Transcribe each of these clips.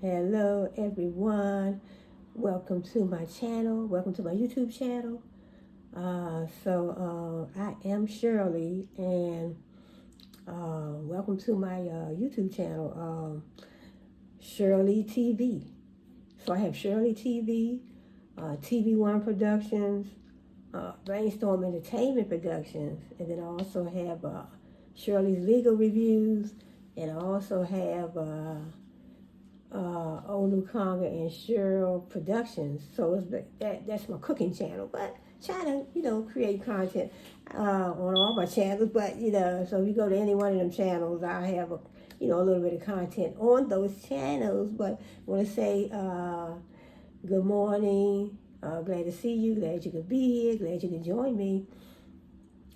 Hello everyone. Welcome to my channel. Welcome to my YouTube channel. I am Shirley and welcome to my YouTube channel, Shirley TV. So I have Shirley TV, TV One Productions, Brainstorm Entertainment Productions, and then I also have Shirley's Legal Reviews, and I also have Olu Conga and Cheryl Productions. So that's my cooking channel. But trying to, create content on all my channels. But, so if you go to any one of them channels, I have a little bit of content on those channels. But I want to say good morning. Glad to see you. Glad you could be here. Glad you could join me.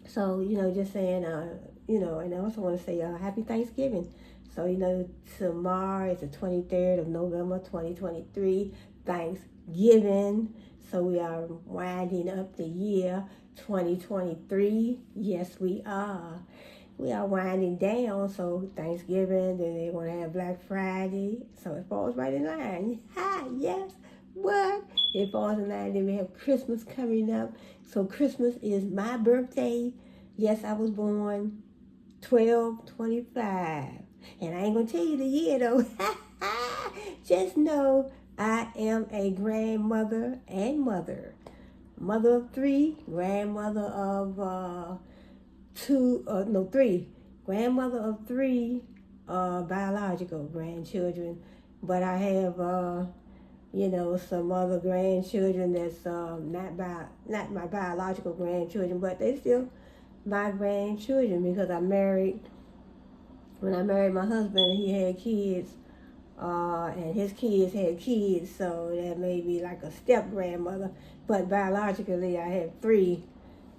So, just saying, and I also want to say happy Thanksgiving. So, tomorrow is the 23rd of November, 2023, Thanksgiving. So we are winding up the year 2023. Yes, we are. We are winding down. So Thanksgiving, then they're going to have Black Friday. So it falls right in line. Ha, yes. What? It falls in line. Then we have Christmas coming up. So Christmas is my birthday. Yes, I was born 12/25. And I ain't gonna tell you the year though. Just know I am a grandmother and mother. Mother of three, grandmother of three. Grandmother of three biological grandchildren. But I have some other grandchildren that's not my biological grandchildren, but they still my grandchildren because when I married my husband, he had kids, and his kids had kids, so that made me like a step grandmother. But biologically, I have three,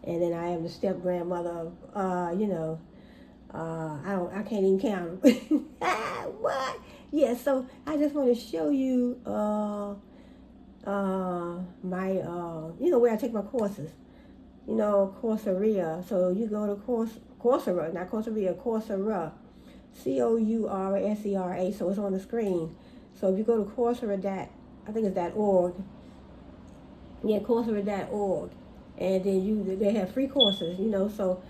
and then I am the step grandmother of, I can't even count them. What? Yeah. So I just want to show you, my, where I take my courses. Coursera. So you go to Coursera, not Coursera, Coursera. Courasera. So it's on the screen. So if you go to Coursera, I think it's .org. Yeah, Coursera.org, and then they have free courses. So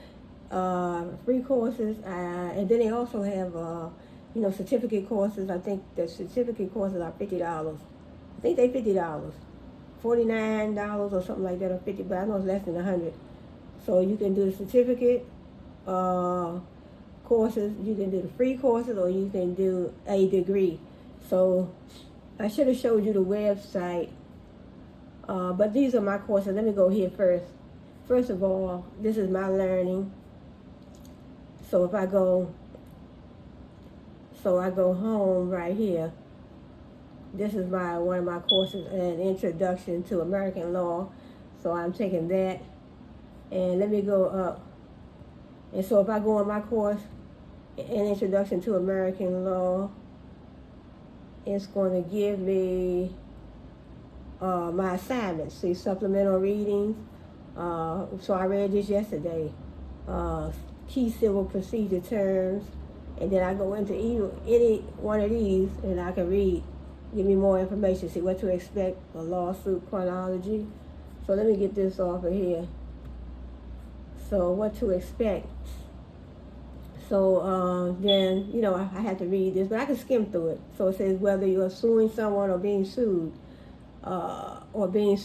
free courses, and then they also have certificate courses. I think the certificate courses are $50. I think they $50. $49 or something like that, or 50, but I know it's less than 100. So you can do the certificate courses, you can do the free courses, or you can do a degree. So I should have showed you the website, but these are my courses. Let me go here first. First of all, this is my learning. So if I go home right here. This is one of my courses, an introduction to American law. So I'm taking that, and let me go up. And so if I go on my course, an introduction to American law, it's going to give me my assignments. See, supplemental readings. So I read this yesterday. Key civil procedure terms, and then I go into any one of these, and I can read. Give me more information. See what to expect. A lawsuit chronology. So let me get this off of here. So what to expect. So then, I had to read this, but I can skim through it. So it says whether you're suing someone or being sued, or being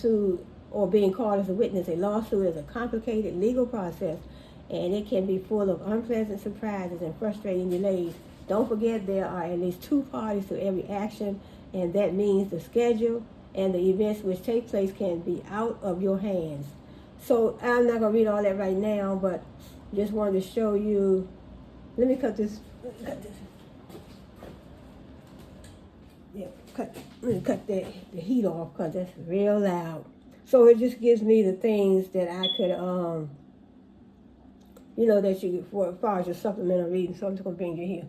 called as a witness. A lawsuit is a complicated legal process, and it can be full of unpleasant surprises and frustrating delays. Don't forget there are at least two parties to every action, and that means the schedule and the events which take place can be out of your hands. So I'm not going to read all that right now, but just wanted to show you. Let me cut this. Yeah, let me cut the heat off because that's real loud. So it just gives me the things that I could, that you get for as far as your supplemental reading. So I'm just going to bring you here.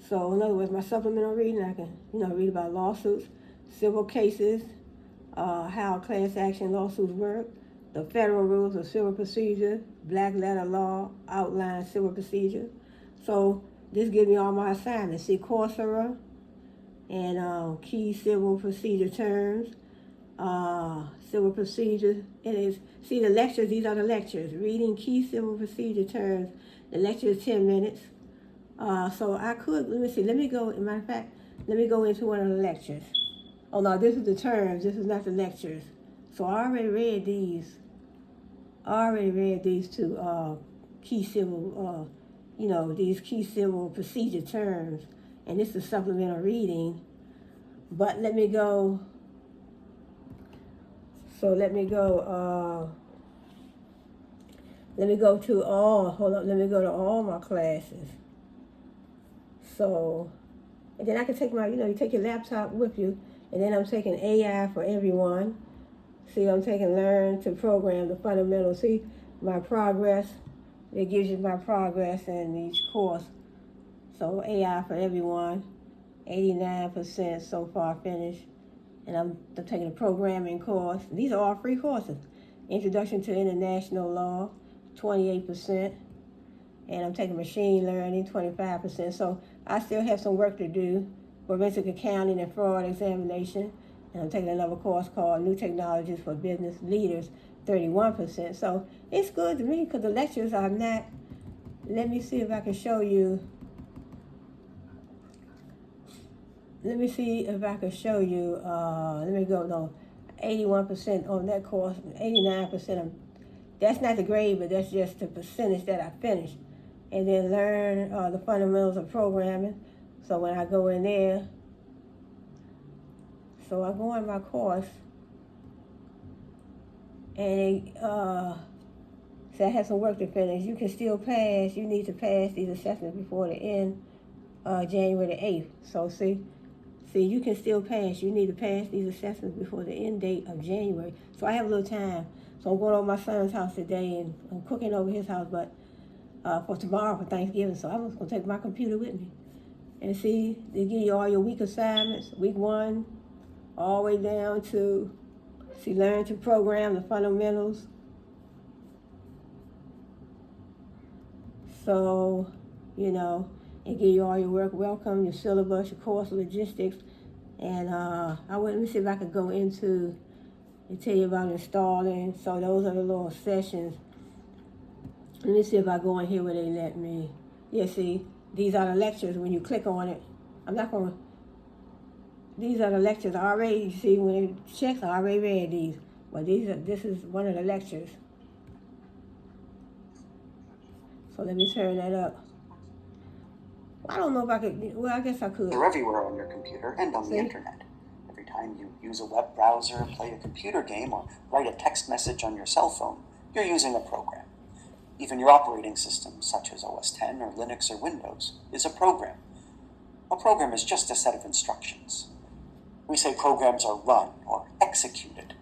So in other words, my supplemental reading, I can, read about lawsuits, civil cases, how class action lawsuits work, the federal rules of civil procedure, black letter law, outline civil procedure. So this gives me all my assignments. See, Coursera, and key civil procedure terms, civil procedure. It is, see the lectures, these are the lectures. Reading key civil procedure terms. The lecture is 10 minutes. So I could, let me see, let me go, as a matter of fact, let me go into one of the lectures. Oh no, this is the terms, this is not the lectures. So I already read these. Two key civil, these key civil procedure terms. And this is supplemental reading. But let me go, let me go to all my classes. So, and then I can take you take your laptop with you, and then I'm taking AI for everyone. See, I'm taking Learn to Program the Fundamentals. See, my progress, it gives you my progress in each course. So AI for everyone, 89% so far finished. And I'm taking a programming course. These are all free courses. Introduction to International Law, 28%. And I'm taking machine learning, 25%. So I still have some work to do. Forensic accounting and fraud examination. And I'm taking another course called New Technologies for Business Leaders, 31%. So it's good to me because the lectures are not, let me see if I can show you. Let me go, no, 81% on that course, 89%. That's not the grade, but that's just the percentage that I finished. And then learn the fundamentals of programming. So when I go in there, so I go in my course, and so I have some work to finish. You can still pass. You need to pass these assessments before the end, January the 8th. So see, you can still pass. You need to pass these assessments before the end date of January. So I have a little time. So I'm going over my son's house today, and I'm cooking over his house, but for tomorrow for Thanksgiving. So I'm just going to take my computer with me. And see, they give you all your week assignments, week 1, all the way down to, see, Learn to Program the Fundamentals. So, and give you all your work, welcome, your syllabus, your course logistics. And let me see if I could go into and tell you about installing. So those are the little sessions. Let me see if I go in here where they let me. Yeah, see, these are the lectures. When you click on it, these are the lectures. I already, see, when it checks, I already read these. But this is one of the lectures. So let me turn that up. I don't know if I could, well, I guess I could. They're everywhere on your computer and on the internet. Every time you use a web browser, play a computer game, or write a text message on your cell phone, you're using a program. Even your operating system, such as OS X or Linux or Windows, is a program. A program is just a set of instructions. We say programs are run or executed.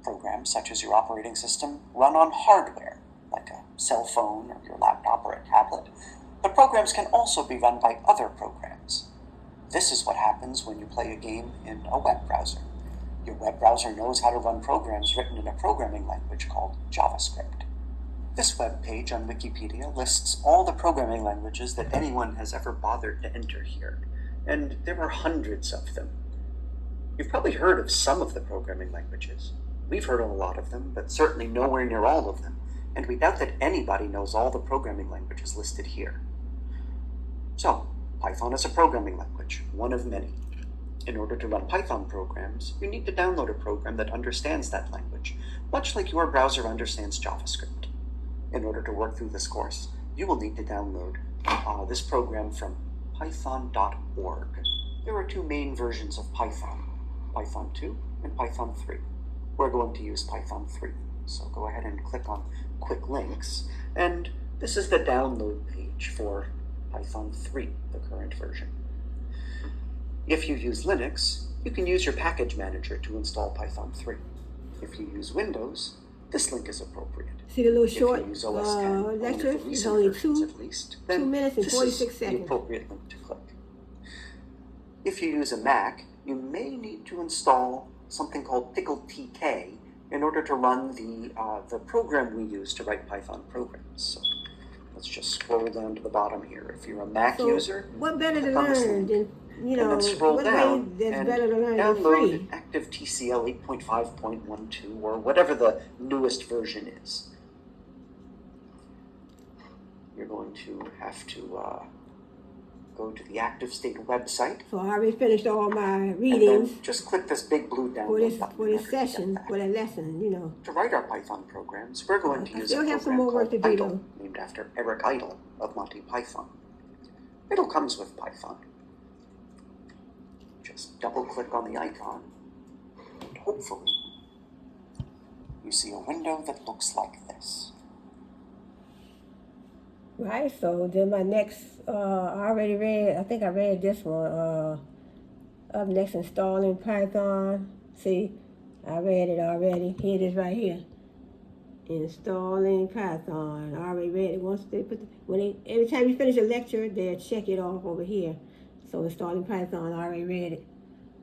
Programs, such as your operating system, run on hardware, like a cell phone or your laptop or a tablet. But programs can also be run by other programs. This is what happens when you play a game in a web browser. Your web browser knows how to run programs written in a programming language called JavaScript. This web page on Wikipedia lists all the programming languages that anyone has ever bothered to enter here, and there are hundreds of them. You've probably heard of some of the programming languages. We've heard of a lot of them, but certainly nowhere near all of them, and we doubt that anybody knows all the programming languages listed here. So, Python is a programming language, one of many. In order to run Python programs, you need to download a program that understands that language, much like your browser understands JavaScript. In order to work through this course, you will need to download this program from python.org. There are 2 main versions of Python, Python 2 and Python 3. We're going to use Python 3, so go ahead and click on Quick Links, and this is the download page for Python 3, the current version. If you use Linux, you can use your package manager to install Python 3. If you use Windows, this link is appropriate. See the little short if you use OS X, lecture? It's only 2 minutes and 46 seconds. The appropriate link to click. If you use a Mac, you may need to install something called PickleTK in order to run the program we use to write Python programs. So let's just scroll down to the bottom here. If you're a Mac user, what better to learn than you And know, then scroll what way down that's and better to learn than download free? Active TCL 8.5.12 or whatever the newest version is. You're going to have to go to the ActiveState website. So I already finished all my And readings then just click this big blue for download this button. for this after you get session, that. for that lesson, you know. To write our Python programs, we're going to I use a still have some program more work called to do, Idle, though. named after Eric Idle of Monty Python. Idle comes with Python. Just double-click on the icon, and hopefully you see a window that looks like this. Right, so then my next, I already read, I think I read this one, up next, installing Python. See, I read it already. Here it is right here. Installing Python. I already read it. Once they put, every time you finish a lecture, they'll check it off over here. So installing Python, I already read it.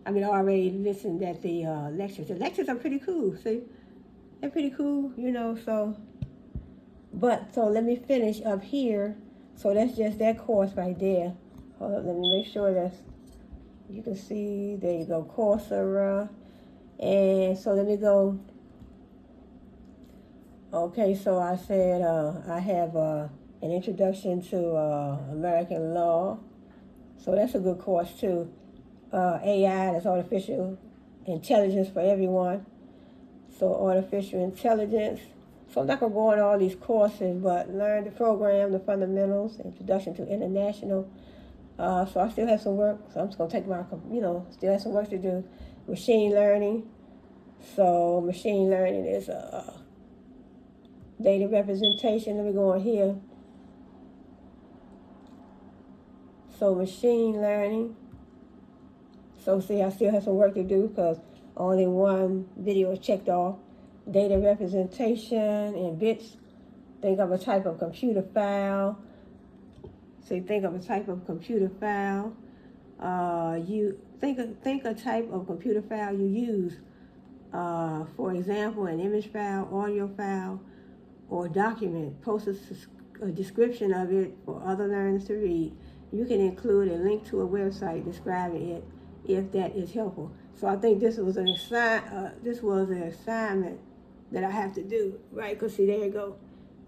I mean, I already listened at the lectures. The lectures are pretty cool, see? They're pretty cool, you know, so. But, so let me finish up here. So that's just that course right there. Hold up, let me make sure that's, you can see, there you go, Coursera. And so let me go. Okay, so I said I have an introduction to American law. So that's a good course too. AI, that's artificial intelligence for everyone. So artificial intelligence. So I'm not going to go on all these courses, but learn the program, the fundamentals, introduction to international. So I still have some work. So I'm just going to take my, still have some work to do. Machine learning. So machine learning is data representation. Let me go on here. So machine learning. So see, I still have some work to do because only one video is checked off. Data representation in bits. Think of a type of computer file. So you think of a type of computer file. You think a type of computer file you use. For example, an image file, audio file, or document. Post a description of it for other learners to read. You can include a link to a website describing it if that is helpful. So I think this was an assignment that I have to do, right? Because see, there you go,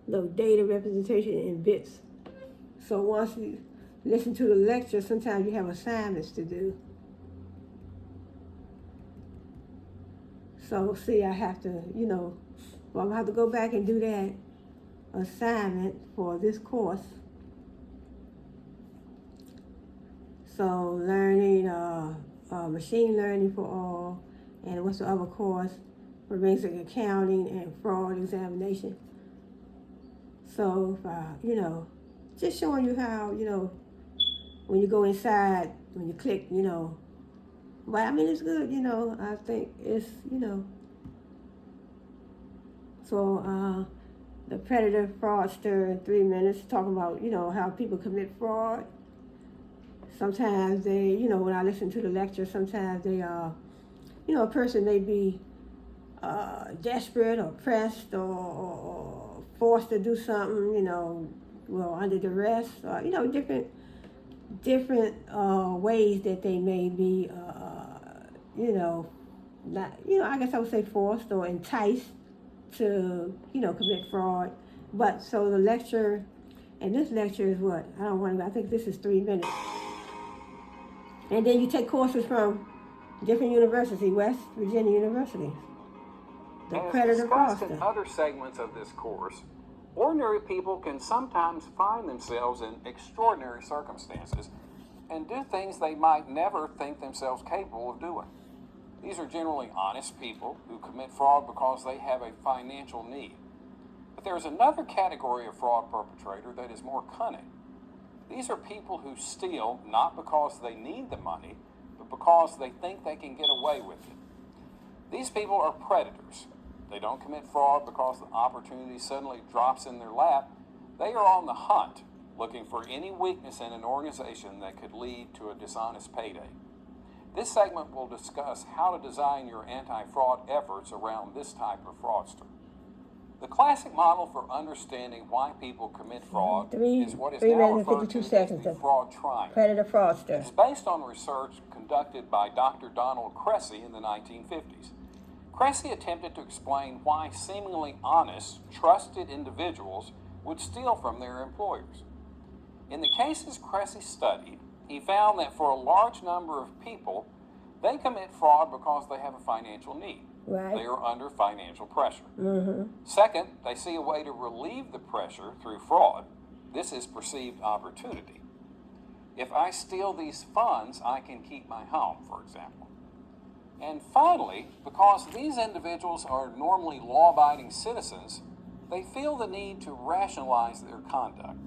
the data representation in bits. So once you listen to the lecture, sometimes you have assignments to do. So see, I have to, I'm gonna have to go back and do that assignment for this course. So learning machine learning for all, and what's the other course? Forensic accounting and fraud examination. So just showing you how, when you go inside, when you click, but I mean, it's good, I think it's, so the predator fraudster in 3 minutes, talking about, how people commit fraud. Sometimes they, when I listen to the lecture, sometimes they, a person may be desperate or pressed or forced to do something, under duress, different ways that they may be, not, I guess I would say forced or enticed to, commit fraud. But so the lecture, and this lecture is what? I think this is 3 minutes. And then you take courses from different universities, West Virginia University. The predator discussed fraudster. in other segments of this course, ordinary people can sometimes find themselves in extraordinary circumstances and do things they might never think themselves capable of doing. These are generally honest people who commit fraud because they have a financial need. But there's another category of fraud perpetrator that is more cunning. These are people who steal not because they need the money, but because they think they can get away with it. These people are predators. They don't commit fraud because the opportunity suddenly drops in their lap. They are on the hunt, looking for any weakness in an organization that could lead to a dishonest payday. This segment will discuss how to design your anti-fraud efforts around this type of fraudster. The classic model for understanding why people commit fraud is what is Three now minutes and referred 52 to as seconds the of fraud triangle. predator It fraudster. is based on research conducted by Dr. Donald Cressy in the 1950s. Cressy attempted to explain why seemingly honest, trusted individuals would steal from their employers. In the cases Cressy studied, he found that for a large number of people, they commit fraud because they have a financial need. Right. They are under financial pressure. Mm-hmm. Second, they see a way to relieve the pressure through fraud. This is perceived opportunity. If I steal these funds, I can keep my home, for example. And finally, because these individuals are normally law-abiding citizens, they feel the need to rationalize their conduct.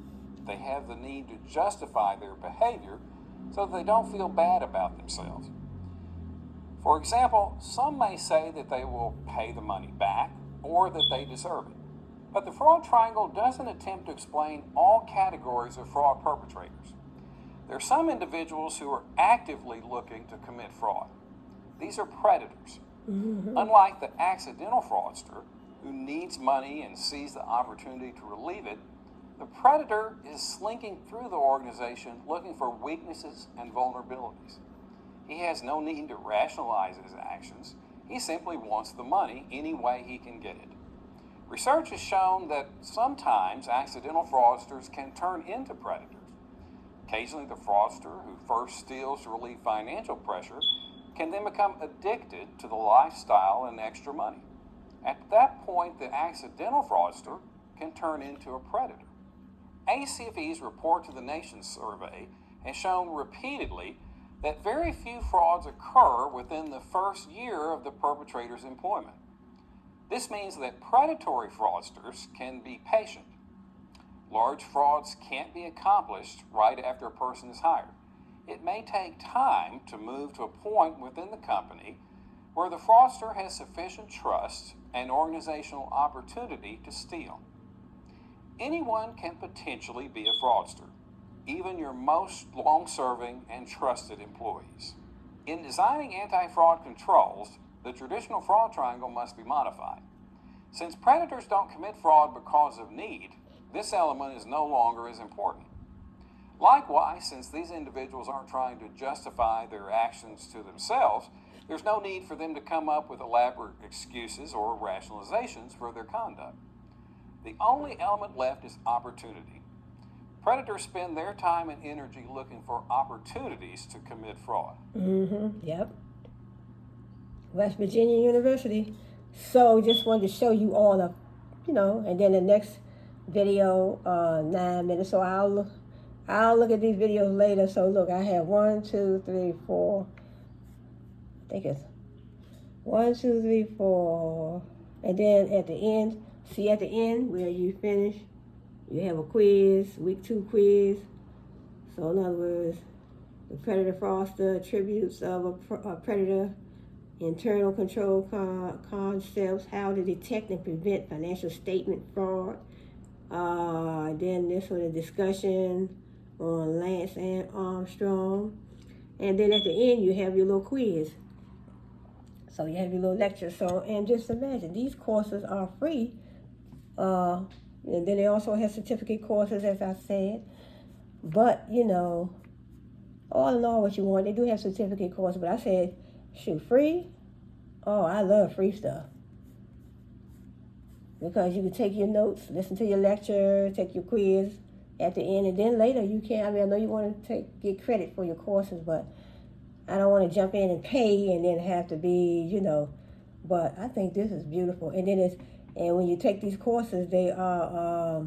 They have the need to justify their behavior so that they don't feel bad about themselves. For example, some may say that they will pay the money back or that they deserve it. But the fraud triangle doesn't attempt to explain all categories of fraud perpetrators. There are some individuals who are actively looking to commit fraud. These are predators. Mm-hmm. Unlike the accidental fraudster who needs money and sees the opportunity to relieve it, the predator is slinking through the organization looking for weaknesses and vulnerabilities. He has no need to rationalize his actions. He simply wants the money any way he can get it. Research has shown that sometimes accidental fraudsters can turn into predators. Occasionally, the fraudster who first steals to relieve financial pressure can then become addicted to the lifestyle and extra money. At that point, the accidental fraudster can turn into a predator. ACFE's Report to the Nation survey has shown repeatedly that very few frauds occur within the first year of the perpetrator's employment. This means that predatory fraudsters can be patient. Large frauds can't be accomplished right after a person is hired. It may take time to move to a point within the company where the fraudster has sufficient trust and organizational opportunity to steal. Anyone can potentially be a fraudster, even your most long-serving and trusted employees. In designing anti-fraud controls, the traditional fraud triangle must be modified. Since predators don't commit fraud because of need, this element is no longer as important. Likewise, since these individuals aren't trying to justify their actions to themselves, there's no need for them to come up with elaborate excuses or rationalizations for their conduct. The only element left is opportunity. Predators spend their time and energy looking for opportunities to commit fraud. Mm-hmm. Yep. West Virginia University. So just wanted to show you all the, and then the next video, 9 minutes. So I'll look at these videos later. So look, I have 1, 2, 3, 4. I think it's 1, 2, 3, 4. And then at the end, see at the end where you finish, you have a quiz, week 2 quiz. So in other words, the predator fraudster, attributes of a predator, internal control concepts, how to detect and prevent financial statement fraud. Then this one, a discussion on Lance and Armstrong. And then at the end, you have your little quiz. So you have your little lecture. So, and just imagine, these courses are free. And then they also have certificate courses, as I said. But, all in all, what you want, they do have certificate courses. But I said, shoot, free? Oh, I love free stuff. Because you can take your notes, listen to your lecture, take your quiz at the end, and then later you can. I know you want to get credit for your courses, but I don't want to jump in and pay and then have to be, But I think this is beautiful. And then when you take these courses, they are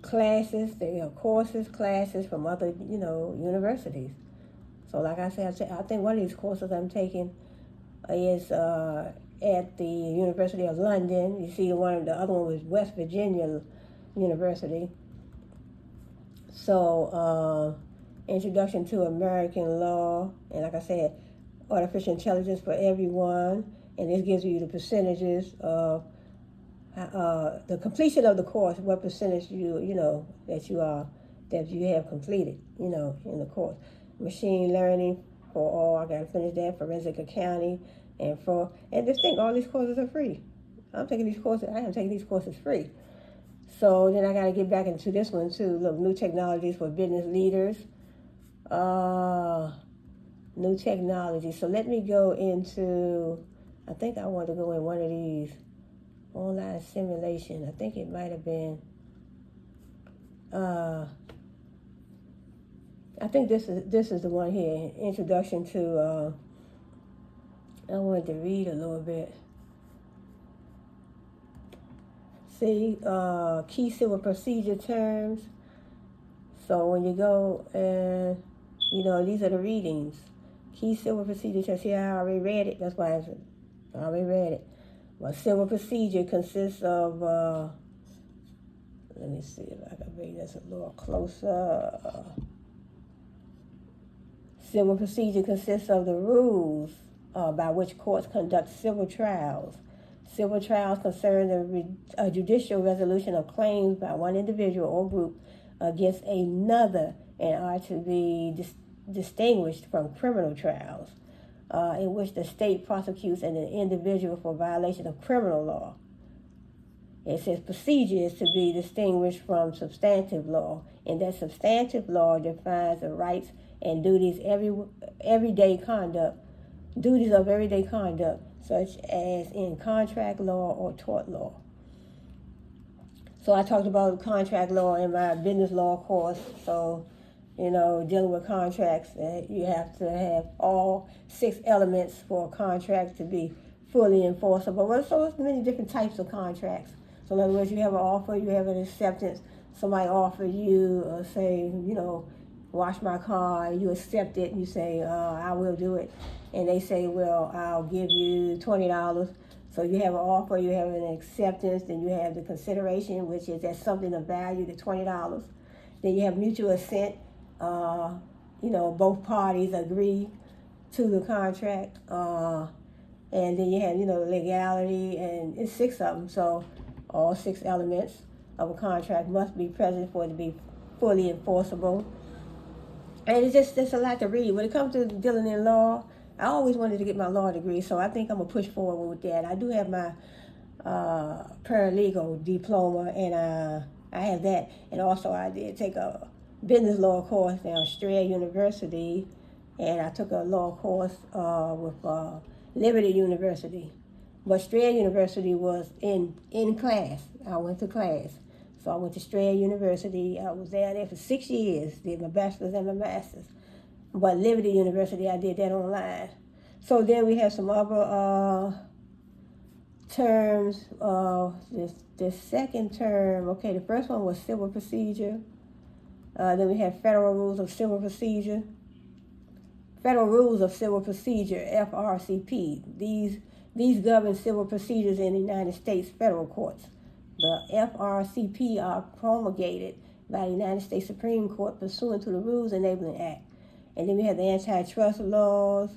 classes. They are classes from other, universities. So like I said, I think one of these courses I'm taking is at the University of London. You see, the other one was West Virginia University. So, Introduction to American Law, and like I said, Artificial Intelligence for Everyone, and this gives you the percentages of the completion of the course, what percentage that you have completed, in the course. Machine learning for all, I got to finish that, forensic accounting, and just think, all these courses are free. I'm taking these courses. I am taking these courses free. So then I got to get back into this one too. Look, new technologies for business leaders. New technology. So let me go into, I think I want to go in one of these online simulation. I think it might have been, I think this is the one here. Introduction to, I wanted to read a little bit. See, key civil procedure terms. So when you go and, these are the readings. Key civil procedure terms. See, I already read it. That's why I already read it. Well, civil procedure consists of, let me see if I can bring this a little closer. Civil procedure consists of the rules by which courts conduct civil trials. Civil trials concern the judicial resolution of claims by one individual or group against another and are to be distinguished from criminal trials in which the state prosecutes an individual for violation of criminal law. It says procedure is to be distinguished from substantive law, and that substantive law defines the rights and duties everyday conduct, such as in contract law or tort law. So I talked about contract law in my business law course. So, dealing with contracts, you have to have all 6 elements for a contract to be fully enforceable. Well, so there's many different types of contracts. So in other words, you have an offer, you have an acceptance. Somebody offers you, say, wash my car, and you accept it, and you say, I will do it. And they say, well, I'll give you $20. So you have an offer, you have an acceptance, then you have the consideration, which is that something of value, the $20. Then you have mutual assent. Both parties agree to the contract. And then you have, legality, and it's 6 of them. So all 6 elements of a contract must be present for it to be fully enforceable. And it's just a lot to read. When it comes to dealing in law, I always wanted to get my law degree, so I think I'm going to push forward with that. I do have my paralegal diploma, and I have that. And also I did take a business law course at Strayer University, and I took a law course with Liberty University. But Strayer University was in class. I went to class. So I went to Strayer University. I was there for 6 years, did my bachelor's and my master's. But Liberty University, I did that online. So then we have some other terms. The second term, okay, the first one was civil procedure. Then we have Federal Rules of Civil Procedure. Federal Rules of Civil Procedure, FRCP. These govern civil procedures in the United States federal courts. The FRCP are promulgated by the United States Supreme Court pursuant to the Rules Enabling Act. And then we have the antitrust laws,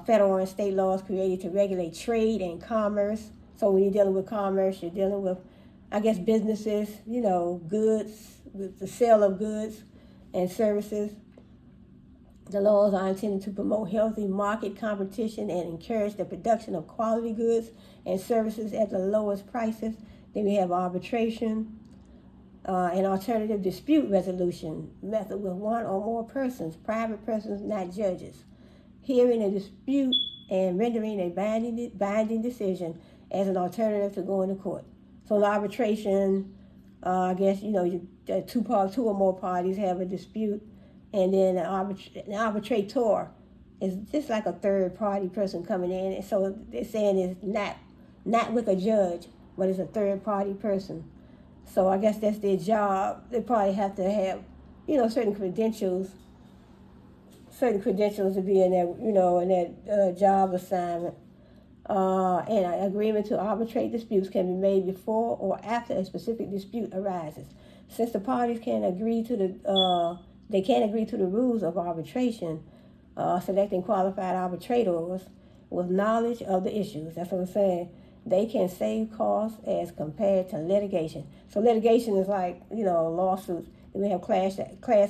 federal and state laws created to regulate trade and commerce. So when you're dealing with commerce, you're dealing with, businesses, goods, with the sale of goods and services. The laws are intended to promote healthy market competition and encourage the production of quality goods and services at the lowest prices. Then we have arbitration, an alternative dispute resolution method with one or more persons, private persons, not judges, hearing a dispute and rendering a binding decision as an alternative to going to court. So in arbitration, two or more parties have a dispute, and then an arbitrator is just like a third party person coming in. And so they're saying it's not with a judge, but it's a third party person. So I guess that's their job. They probably have to have, certain credentials to be in that, job assignment. And an agreement to arbitrate disputes can be made before or after a specific dispute arises. Since the parties can't agree to the rules of arbitration, selecting qualified arbitrators with knowledge of the issues. That's what I'm saying. They can save costs as compared to litigation. So litigation is like, lawsuits. And we have class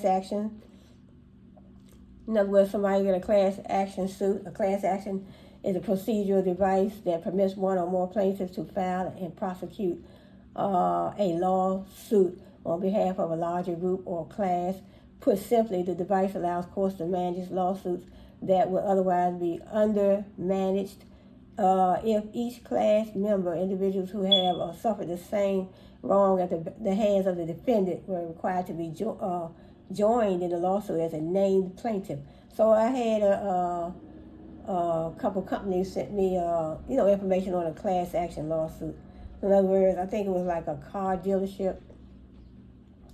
action. In other words, somebody get a class action suit. A class action is a procedural device that permits one or more plaintiffs to file and prosecute a lawsuit on behalf of a larger group or class. Put simply, the device allows courts to manage lawsuits that would otherwise be undermanaged if each class member, individuals who have suffered the same wrong at the hands of the defendant, were required to be joined in the lawsuit as a named plaintiff. So I had a couple companies sent me, information on a class action lawsuit. In other words, I think it was like a car dealership.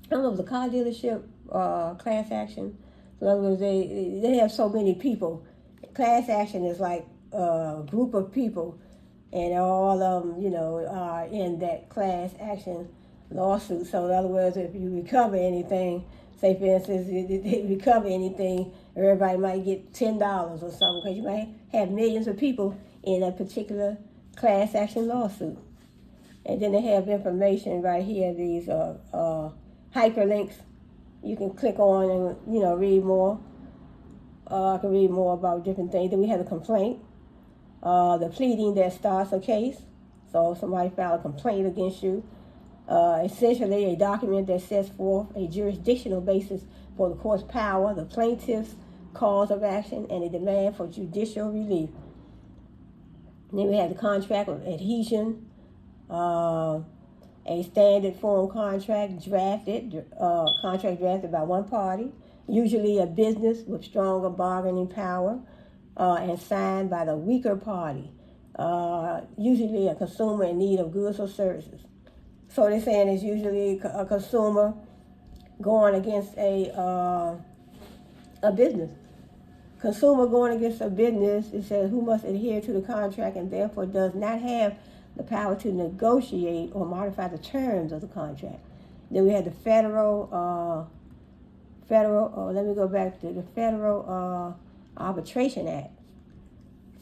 I don't know if it was a car dealership class action. In other words, they have so many people. Class action is like a group of people, and all of them, are in that class action lawsuit. So in other words, if you recover anything, say for instance, they recover anything, everybody might get $10 or something, because you might have millions of people in a particular class action lawsuit. And then they have information right here, these hyperlinks you can click on and read more. I can read more about different things. Then we have a complaint, the pleading that starts a case. So if somebody filed a complaint against you, essentially a document that sets forth a jurisdictional basis for the court's power, the plaintiff's cause of action, and a demand for judicial relief. And then we have the contract of adhesion, a standard form contract drafted by one party, usually a business with stronger bargaining power, and signed by the weaker party, usually a consumer in need of goods or services. So they're saying it's usually a consumer going against a business. Consumer going against a business, it says, who must adhere to the contract and therefore does not have the power to negotiate or modify the terms of the contract. Then we have the Federal Arbitration Act.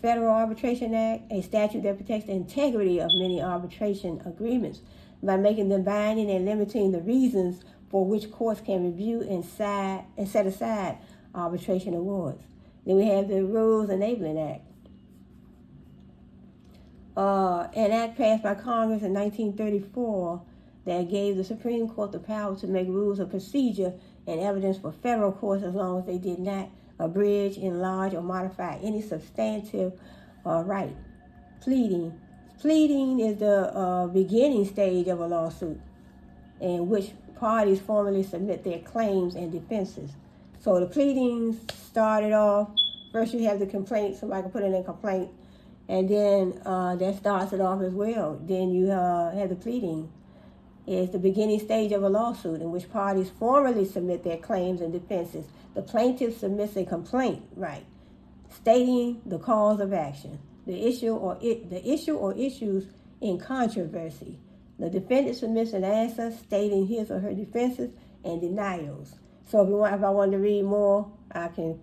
Federal Arbitration Act, a statute that protects the integrity of many arbitration agreements by making them binding and limiting the reasons for which courts can review and set aside arbitration awards. Then we have the Rules Enabling Act. An act passed by Congress in 1934 that gave the Supreme Court the power to make rules of procedure and evidence for federal courts as long as they did not abridge, enlarge, or modify any substantive right. Pleading. Pleading is the beginning stage of a lawsuit in which parties formally submit their claims and defenses. So the pleadings started off, first you have the complaint, somebody can put in a complaint, and then that starts it off as well. Then you have the pleading. It's the beginning stage of a lawsuit in which parties formally submit their claims and defenses. The plaintiff submits a complaint, right, stating the cause of action, the issue or issues in controversy. The defendant submits an answer stating his or her defenses and denials. So if I wanted to read more, I can,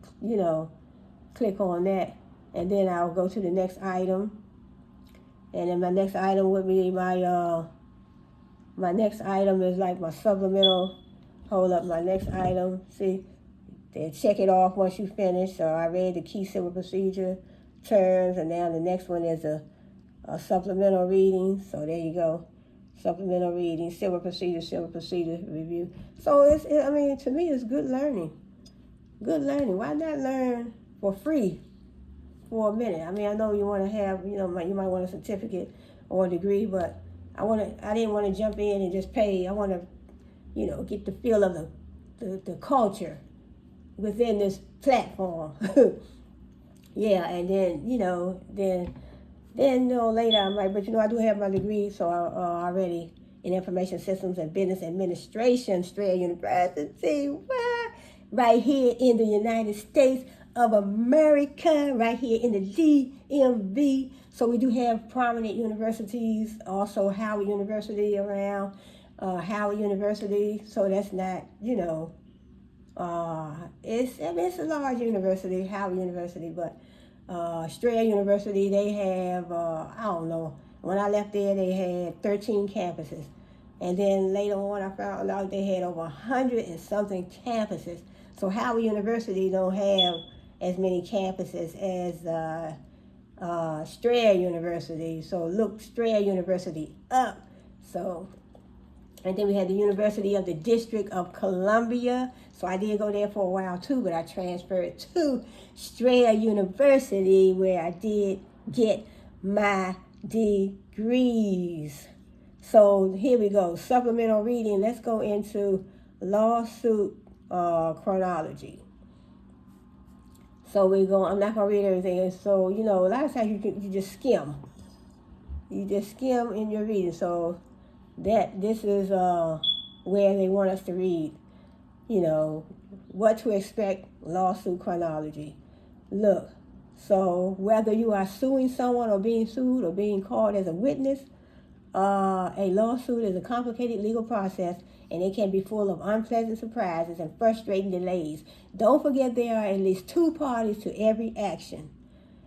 click on that, and then I'll go to the next item. And then my next item would be my next item is like my supplemental. Hold up, my next item. See, they check it off once you finish. So I read the key civil procedure terms, and now the next one is a supplemental reading. So there you go. Supplemental reading, civil procedure review. So to me, it's good learning. Good learning. Why not learn for free for a minute? I know you want to have, you might want a certificate or a degree, but I didn't want to jump in and just pay. I want to, get the feel of the culture within this platform. Yeah, and then later I'm like, but I do have my degree, so already in information systems and business administration, Strayer University, right here in the United States of America, right here in the DMV. So we do have prominent universities, also Howard University around, Howard University. So that's not, it's a large university, Howard University, but Strayer University, they have, when I left there, they had 13 campuses. And then later on, I found out they had over 100 and something campuses. So Howard University don't have as many campuses as Strayer University. So look Strayer University up. So, and then we had the University of the District of Columbia. So I did go there for a while too, but I transferred to Strayer University where I did get my degrees. So here we go, supplemental reading. Let's go into lawsuit chronology. So I'm not gonna read everything. So, a lot of times you just skim. You just skim in your reading. So this is where they want us to read, what to expect, lawsuit chronology. Look, so whether you are suing someone or being sued or being called as a witness, a lawsuit is a complicated legal process, and it can be full of unpleasant surprises and frustrating delays. Don't forget there are at least two parties to every action,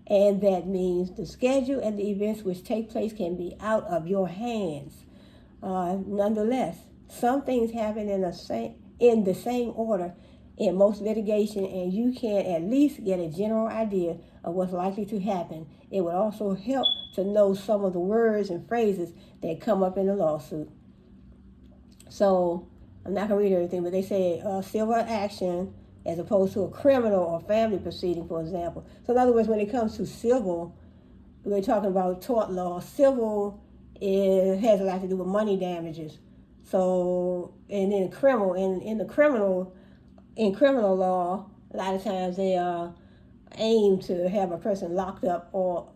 and that means the schedule and the events which take place can be out of your hands. Nonetheless, some things happen in the same order in most litigation, and you can at least get a general idea of what's likely to happen. It would also help to know some of the words and phrases that come up in a lawsuit. So I'm not going to read everything, but they say civil action as opposed to a criminal or family proceeding, for example. So in other words, when it comes to civil, we're talking about tort law. Civil has a lot to do with money damages. So, and then criminal, in criminal law, a lot of times they aim to have a person locked up or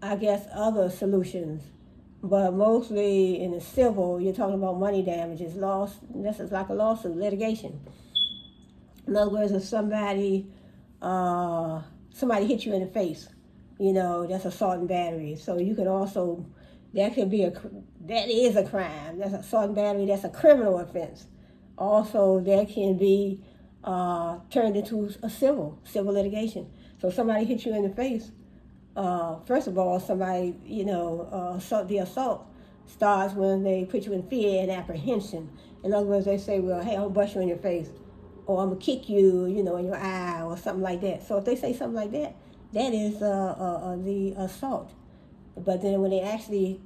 other solutions. But mostly in the civil, you're talking about money damages, this is like a lawsuit, litigation. In other words, if somebody hit you in the face, that's assault and battery. So you could also, that is a crime. That's assault and battery, that's a criminal offense. Also, that can be turned into a civil litigation. So somebody hit you in the face. First of all, somebody, the assault starts when they put you in fear and apprehension. In other words, they say, well, hey, I'll bust you in your face, or I'm going to kick you, in your eye, or something like that. So if they say something like that, that is the assault. But then when they actually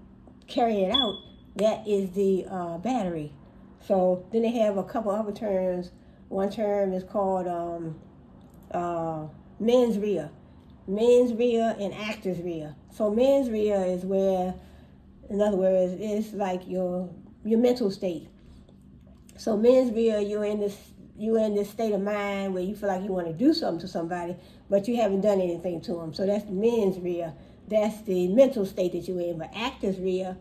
carry it out, that is the battery. So then they have a couple other terms. One term is called mens rea. Mens rea and actus rea. So mens rea is where, in other words, it's like your mental state. So mens rea, you're in this state of mind where you feel like you want to do something to somebody, but you haven't done anything to them. So that's mens rea. That's the mental state that you're in. But actus rea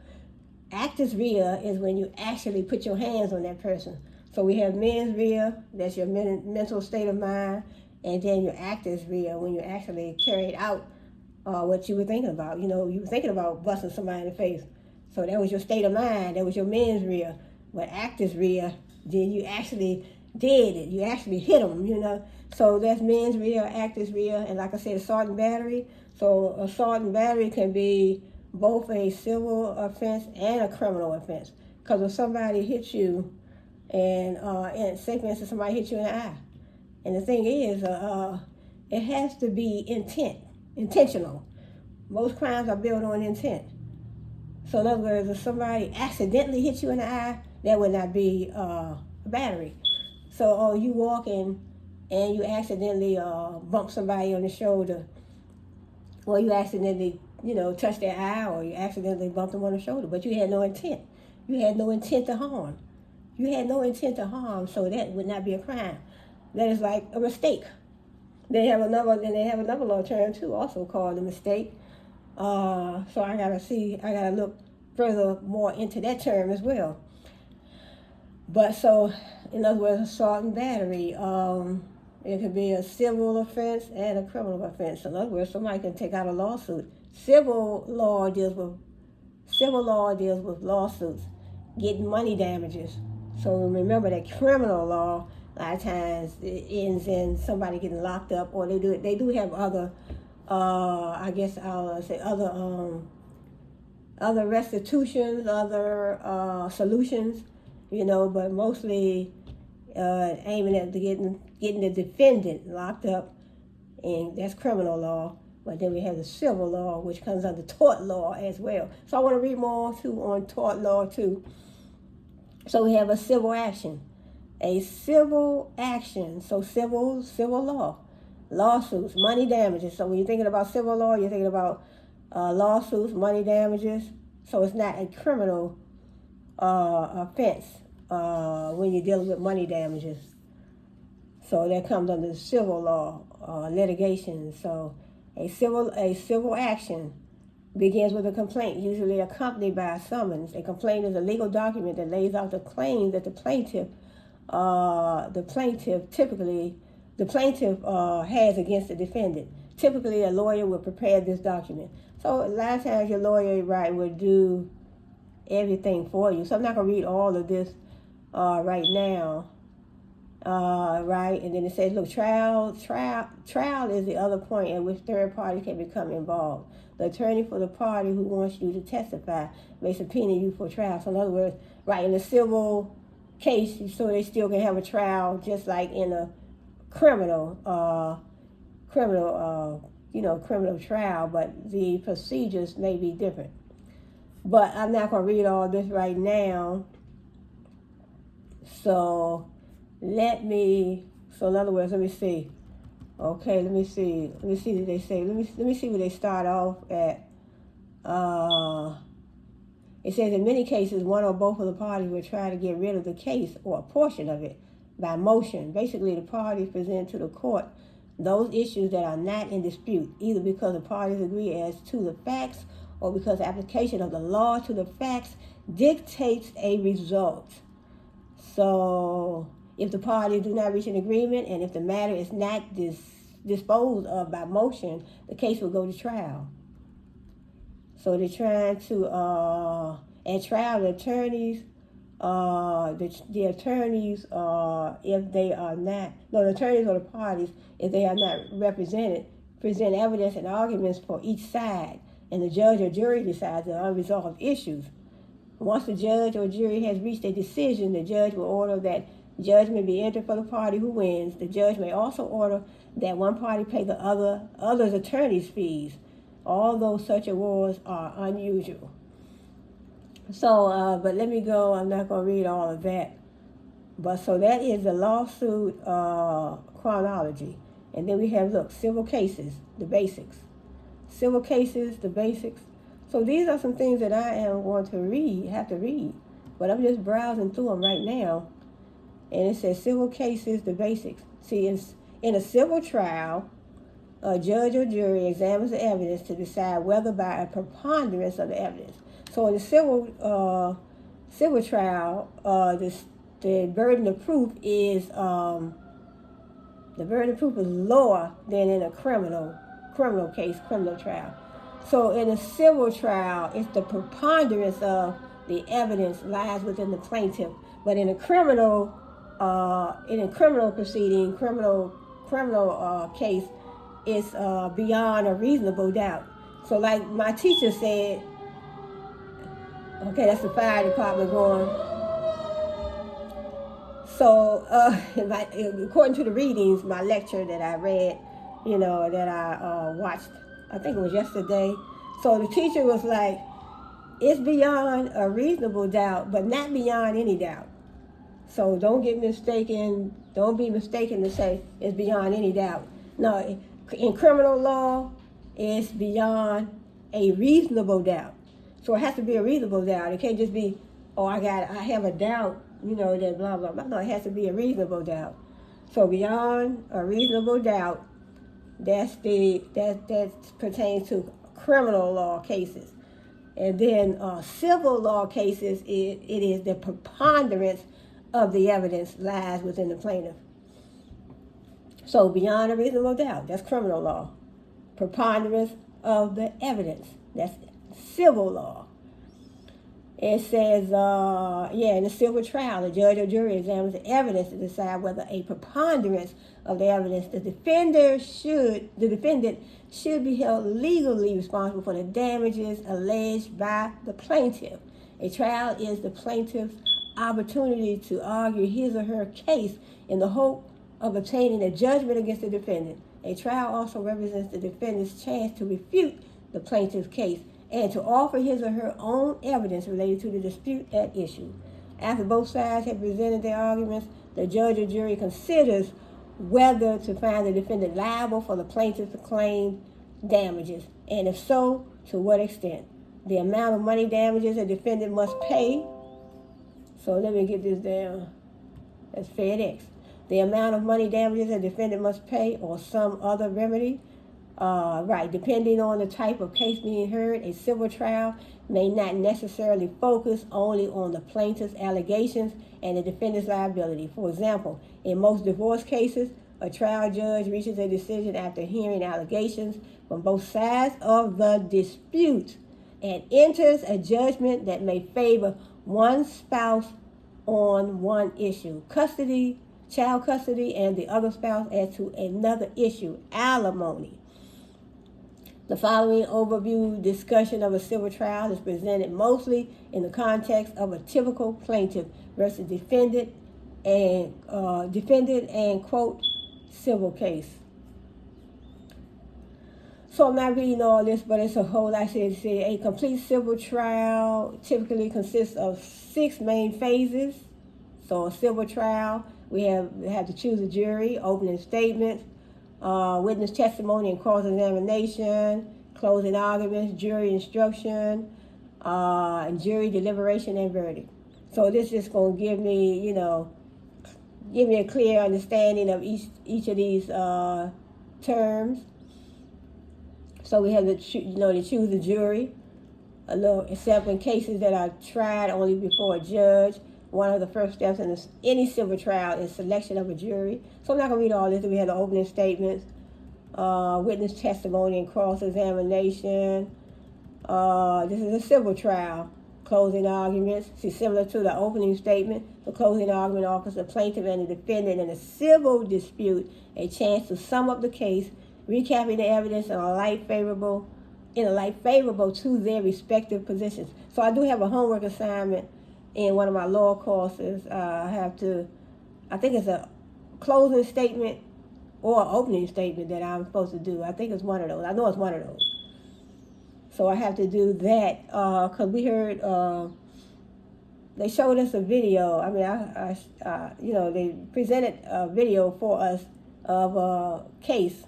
is when you actually put your hands on that person. So we have mens rea, that's your mental state of mind, and then your actus rea, when you actually carried out what you were thinking about. You were thinking about busting somebody in the face. So that was your state of mind, that was your mens rea. But actus rea, then you actually did it. You actually hit them, So that's mens rea, actus rea, and like I said, assault and battery. So assault and battery can be both a civil offense and a criminal offense. Because if somebody hits you, and say for instance, somebody hits you in the eye, and the thing is, it has to be intentional. Most crimes are built on intent. So in other words, if somebody accidentally hits you in the eye, that would not be a battery. So you walking and you accidentally bump somebody on the shoulder, or you accidentally touch their eye, or you accidentally bump them on the shoulder, but you had no intent. You had no intent to harm. So that would not be a crime. That is like a mistake. They have another law term too, also called a mistake. So I gotta look further more into that term as well. But so, in other words, assault and battery, it could be a civil offense and a criminal offense. In other words, somebody can take out a lawsuit. Civil law deals with lawsuits, getting money damages. So remember that criminal law, a lot of times it ends in somebody getting locked up, or they do have other, other restitutions, other solutions, but mostly aiming at getting the defendant locked up and that's criminal law. But then we have the civil law, which comes under tort law as well. So I want to read more too on tort law too. So we have a civil action. A civil action, so civil law, lawsuits, money damages. So when you're thinking about civil law, you're thinking about lawsuits, money damages. So it's not a criminal offense when you're dealing with money damages. So that comes under the civil law, litigation. So a civil action begins with a complaint, usually accompanied by a summons. A complaint is a legal document that lays out the claim that the plaintiff has against the defendant. Typically, a lawyer will prepare this document. So a lot of times your lawyer, right, will do everything for you. So I'm not going to read all of this right now. Right, and then it says, look, trial is the other point at which third parties can become involved. The attorney for the party who wants you to testify may subpoena you for trial. So in other words, right, in a civil case, so they still can have a trial just like in a criminal trial, but the procedures may be different. But I'm not going to read all this right now. So in other words, let me see. Okay, let me see what they say. Let me see where they start off at. It says in many cases, one or both of the parties will try to get rid of the case or a portion of it by motion. Basically, the parties present to the court those issues that are not in dispute, either because the parties agree as to the facts or because the application of the law to the facts dictates a result. So if the parties do not reach an agreement and if the matter is not disposed of by motion, the case will go to trial. So they're trying to, at trial, the attorneys, if they are not, no, the attorneys or the parties, if they are not represented, present evidence and arguments for each side, and the judge or jury decides the unresolved issues. Once the judge or jury has reached a decision, the judge will order that judgment be entered for the party who wins. The judge may also order that one party pay the other's attorney's fees, although such awards are unusual. So, but let me go. I'm not going to read all of that. But so that is the lawsuit chronology. And then we have, look, civil cases, the basics. Civil cases, the basics. So these are some things that I am going to have to read. But I'm just browsing through them right now. And it says civil cases, the basics. See, in a civil trial, a judge or jury examines the evidence to decide whether by a preponderance of the evidence. So in a civil trial, the burden of proof is lower than in a criminal case, criminal trial. So in a civil trial, it's the preponderance of the evidence lies within the plaintiff. But in a criminal proceeding, criminal case, it's beyond a reasonable doubt. So like my teacher said, okay, that's the fire department going. So according to the readings, my lecture that I read, that I watched, I think it was yesterday. So the teacher was like, it's beyond a reasonable doubt, but not beyond any doubt. So don't be mistaken to say it's beyond any doubt. No, in criminal law, it's beyond a reasonable doubt. So it has to be a reasonable doubt. It can't just be, I have a doubt, that blah, blah, blah. No, it has to be a reasonable doubt. So beyond a reasonable doubt, that pertains to criminal law cases. And then civil law cases, it is the preponderance of the evidence lies within the plaintiff. So beyond a reasonable doubt, that's criminal law. Preponderance of the evidence, that's civil law. It says, in a civil trial, the judge or jury examines the evidence to decide whether a preponderance of the evidence, the defendant should be held legally responsible for the damages alleged by the plaintiff. A trial is the plaintiff's opportunity to argue his or her case in the hope of obtaining a judgment against the defendant. A trial also represents the defendant's chance to refute the plaintiff's case and to offer his or her own evidence related to the dispute at issue. After both sides have presented their arguments, the judge or jury considers whether to find the defendant liable for the plaintiff's claimed damages, and if so, to what extent. The amount of money damages a defendant must pay. So let me get this down. That's FedEx. The amount of money damages a defendant must pay or some other remedy. Depending on the type of case being heard, a civil trial may not necessarily focus only on the plaintiff's allegations and the defendant's liability. For example, in most divorce cases, a trial judge reaches a decision after hearing allegations from both sides of the dispute and enters a judgment that may favor one spouse on one issue, custody, child custody, and the other spouse as to another issue, alimony. The following overview discussion of a civil trial is presented mostly in the context of a typical plaintiff versus defendant and quote civil case. So I'm not reading all this, but it's a whole lot. A complete civil trial typically consists of 6 main phases. So a civil trial, we have to choose a jury, opening statements, witness testimony and cross-examination, closing arguments, jury instruction, and jury deliberation and verdict. So this is going to give me, a clear understanding of each of these terms. So we have to choose a jury. Except in cases that are tried only before a judge. One of the first steps in any civil trial is selection of a jury. So I'm not going to read all this. We have the opening statements, witness testimony and cross-examination. This is a civil trial. Closing arguments. See, similar to the opening statement, the closing argument offers the plaintiff and the defendant in a civil dispute a chance to sum up the case, recapping the evidence in a light favorable to their respective positions. So I do have a homework assignment in one of my law courses. I think it's a closing statement or opening statement that I'm supposed to do. I think it's one of those. I know it's one of those. So I have to do that because we heard they showed us a video. I mean, they presented a video for us of a case.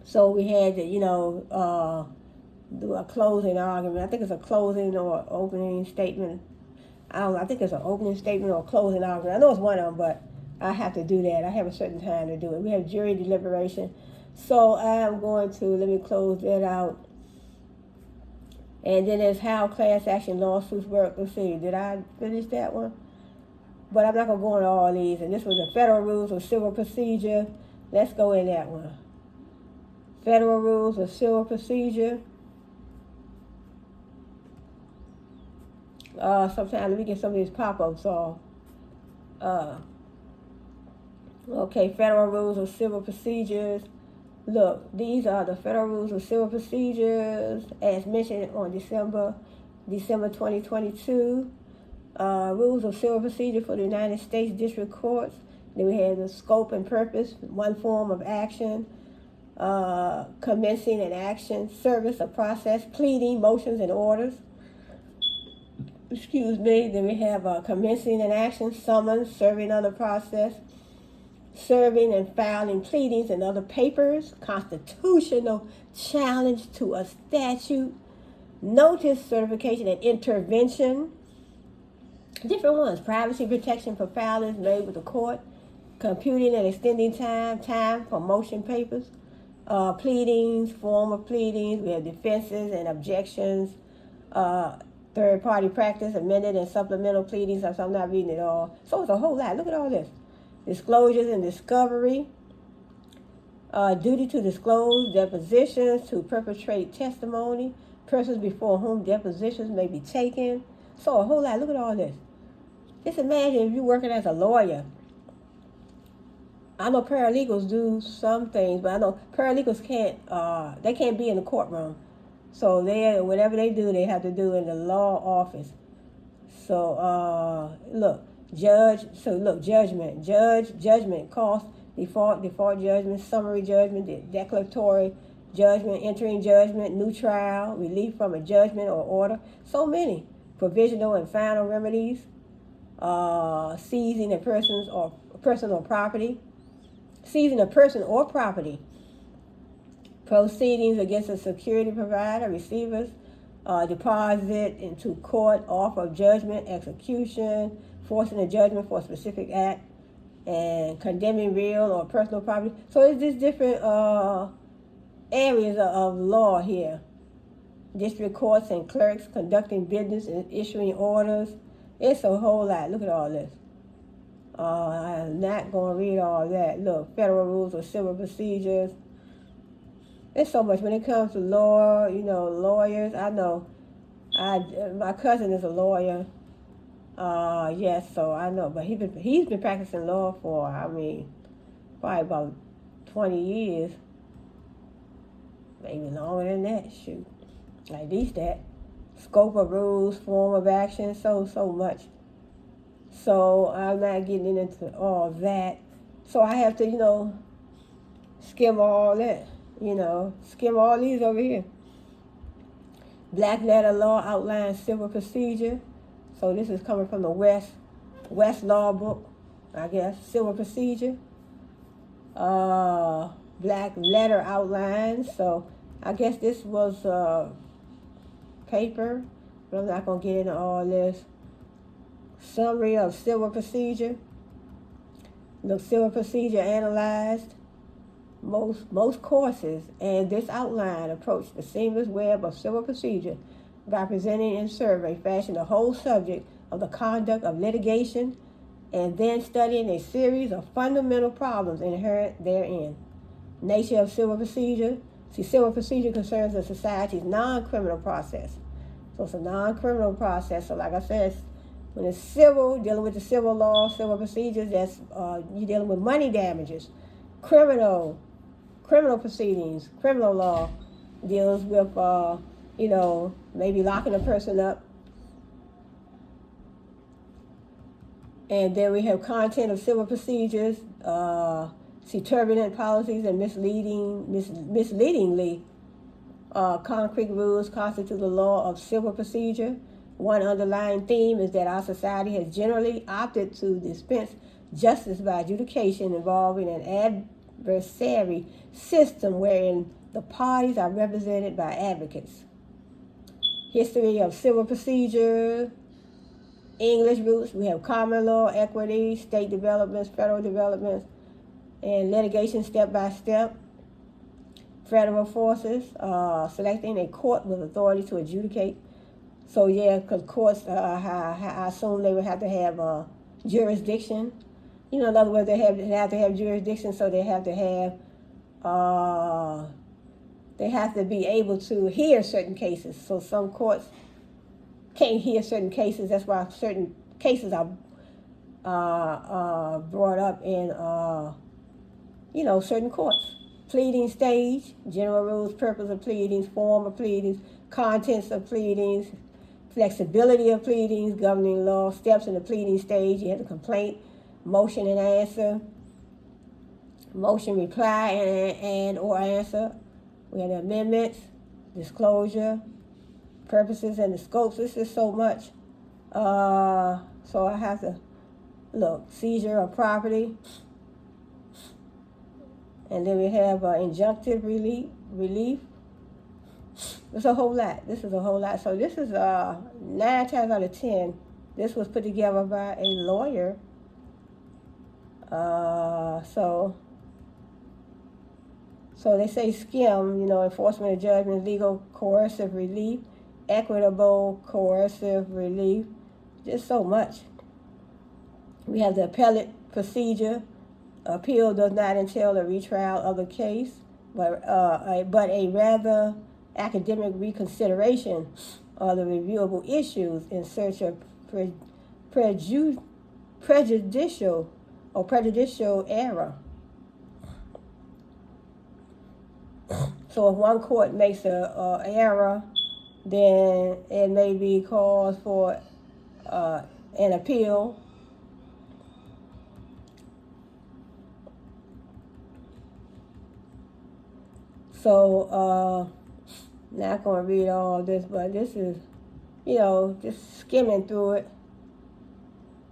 So we had to, do a closing argument. I think it's a closing or opening statement. I think it's an opening statement or a closing argument. I know it's one of them, but I have to do that. I have a certain time to do it. We have jury deliberation. So I'm going to, let me close that out. And then there's how class action lawsuits work. Let's see, did I finish that one? But I'm not going to go into all these. And this was the Federal Rules of Civil Procedure. Let's go in that one. Federal Rules of Civil Procedure. Sometimes let me get some of these pop-ups off. Okay, Federal Rules of Civil Procedures. Look, these are the Federal Rules of Civil Procedures as mentioned on December 2022. Rules of Civil Procedure for the United States District Courts. Then we have the scope and purpose, one form of action, commencing an action, service, a process, pleading, motions, and orders. Then we have commencing an action, summons, serving on the process, serving and filing pleadings and other papers, constitutional challenge to a statute, notice, certification, and intervention. Different ones. Privacy protection for filings made with the court, computing and extending time for motion papers, pleadings, form of pleadings. We have defenses and objections, third-party practice, amended and supplemental pleadings. So I'm not reading it all. So it's a whole lot. Look at all this. Disclosures and discovery, duty to disclose, depositions to perpetrate testimony, persons before whom depositions may be taken. So a whole lot. Look at all this. Just imagine if you're working as a lawyer. I know paralegals do some things, but I know paralegals can't be in the courtroom. So whatever they do, they have to do in the law office. So judgment. Judgment costs default judgment, summary judgment, declaratory judgment, entering judgment, new trial, relief from a judgment or order. So many. Provisional and final remedies, seizing a person's or personal property, seizing a person or property, proceedings against a security provider, receivers, deposit into court, offer of judgment, execution, forcing a judgment for a specific act, and condemning real or personal property. So it's just different areas of law here. District courts and clerks conducting business and issuing orders. It's a whole lot. Look at all this. I'm not going to read all that. Look, federal rules of civil procedures. There's so much when it comes to law, lawyers. I know my cousin is a lawyer. Yes, so I know, but he's been practicing law for, probably about 20 years. Maybe longer than that, shoot. At least that. Scope of rules, form of action, so much. So I'm not getting into all that. So I have to, skim all that. Skim all these over here. Black letter law outlines civil procedure. So this is coming from the West Law book, I guess. Civil procedure. Black letter outlines. So I guess this was paper, but I'm not going to get into all this. Summary of civil procedure. The civil procedure analyzed. Most courses and this outline approach the seamless web of civil procedure by presenting in survey fashion the whole subject of the conduct of litigation and then studying a series of fundamental problems inherent therein. Nature of civil procedure. See, civil procedure concerns the society's non-criminal process. So it's a non-criminal process. So like I said, when it's civil, dealing with the civil law, civil procedures, that's you're dealing with money damages. Criminal proceedings, criminal law deals with, maybe locking a person up. And then we have content of civil procedures, turbulent policies and misleadingly concrete rules constitute the law of civil procedure. One underlying theme is that our society has generally opted to dispense justice by adjudication involving an adversary system wherein the parties are represented by advocates. History of civil procedure, English roots, we have common law, equity, state developments, federal developments, and litigation step by step. Federal forces, selecting a court with authority to adjudicate. So yeah, because courts, I assume they would have to have jurisdiction. In other words, they have to have jurisdiction, so they have to be able to hear certain cases. So some courts can't hear certain cases. That's why certain cases are brought up in certain courts. Pleading stage, general rules, purpose of pleadings, form of pleadings, contents of pleadings, flexibility of pleadings, governing law, steps in the pleading stage. You have the complaint, motion and answer, motion, reply, and or answer. We have the amendments, disclosure, purposes and the scopes. This is so much. So I have to look, seizure of property. And then we have injunctive relief. It's a whole lot. This is a whole lot. So this is 9 times out of 10. This was put together by a lawyer. So they say SCIM, enforcement of judgment, legal coercive relief, equitable coercive relief, just so much. We have the appellate procedure. Appeal does not entail a retrial of the case, but a rather academic reconsideration of the reviewable issues in search of prejudicial error. So if one court makes a error, then it may be cause for an appeal. So, not going to read all this, but this is, just skimming through it.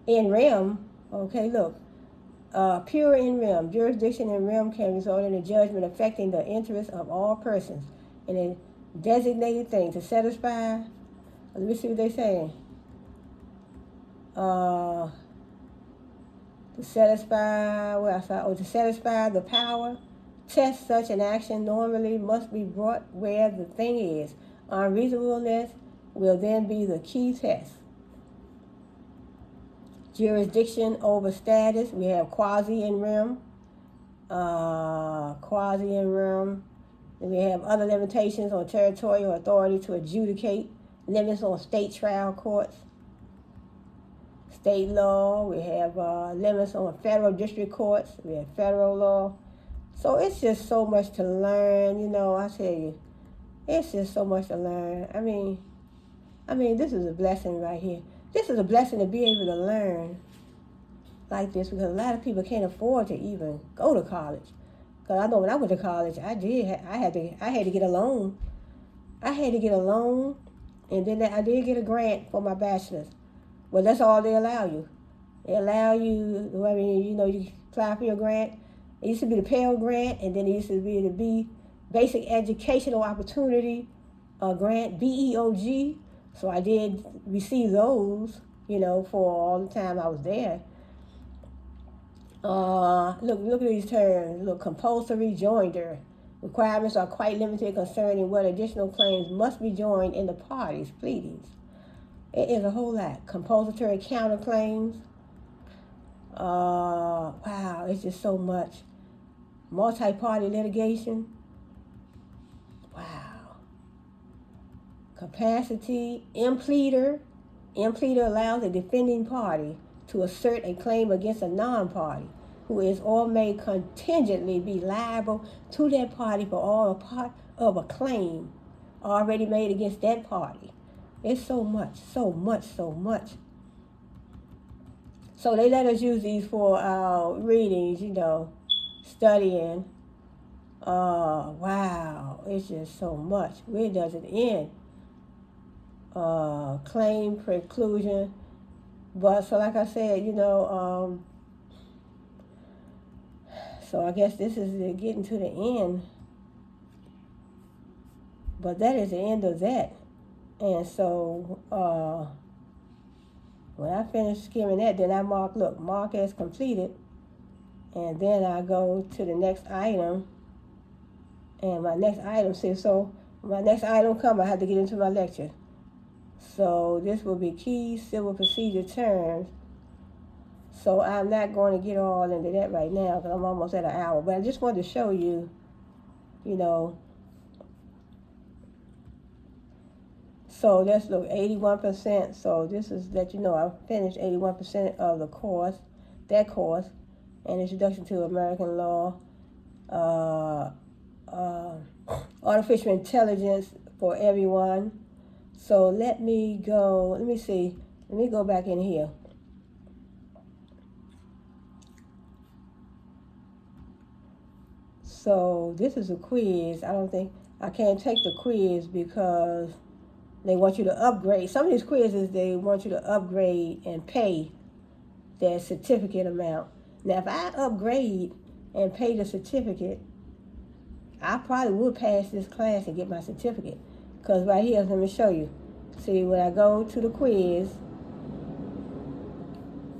In rem, okay, look. Pure in rem, jurisdiction in rem can result in a judgment affecting the interests of all persons in a designated thing to satisfy. Let me see what they're saying. To satisfy the power, test such an action normally must be brought where the thing is. Unreasonableness will then be the key test. Jurisdiction over status, we have quasi in rem. Then we have other limitations on territorial authority to adjudicate, limits on state trial courts. State law, we have limits on federal district courts, we have federal law. So it's just so much to learn, I tell you. It's just so much to learn. I mean, this is a blessing right here. This is a blessing to be able to learn like this, because a lot of people can't afford to even go to college. Because I know when I went to college, I had to get a loan. I had to get a loan, and then I did get a grant for my bachelor's. Well, that's all they allow you. They allow you, you apply for your grant. It used to be the Pell Grant, and then it used to be the Basic Educational Opportunity Grant, BEOG. So I did receive those, for all the time I was there. Look at these terms. Look, compulsory joinder. Requirements are quite limited concerning what additional claims must be joined in the parties' pleadings. It is a whole lot. Compulsory counterclaims. Wow, it's just so much. Multi-party litigation. Wow. Capacity. Impleader. Impleader allows a defending party to assert a claim against a non-party who is or may contingently be liable to that party for all or part of a claim already made against that party. It's so much. So they let us use these for our readings, studying. Wow, it's just so much. Where does it end? Claim preclusion. But so like I said, so I guess this is getting to the end. But that is the end of that. And so when I finish skimming that, then I mark as completed. And then I go to the next item. And my next item says, so my next item come, I have to get into my lecture. So this will be key civil procedure terms. So I'm not going to get all into that right now because I'm almost at an hour. But I just wanted to show you, So let's look, 81%. So this is that I finished 81% of the course, and Introduction to American Law, Artificial Intelligence for Everyone. So let me go back in here. So this is a quiz. I can't take the quiz because they want you to upgrade. Some of these quizzes, they want you to upgrade and pay their certificate amount. Now, if I upgrade and pay the certificate, I probably would pass this class and get my certificate. Because right here, let me show you. See, when I go to the quiz,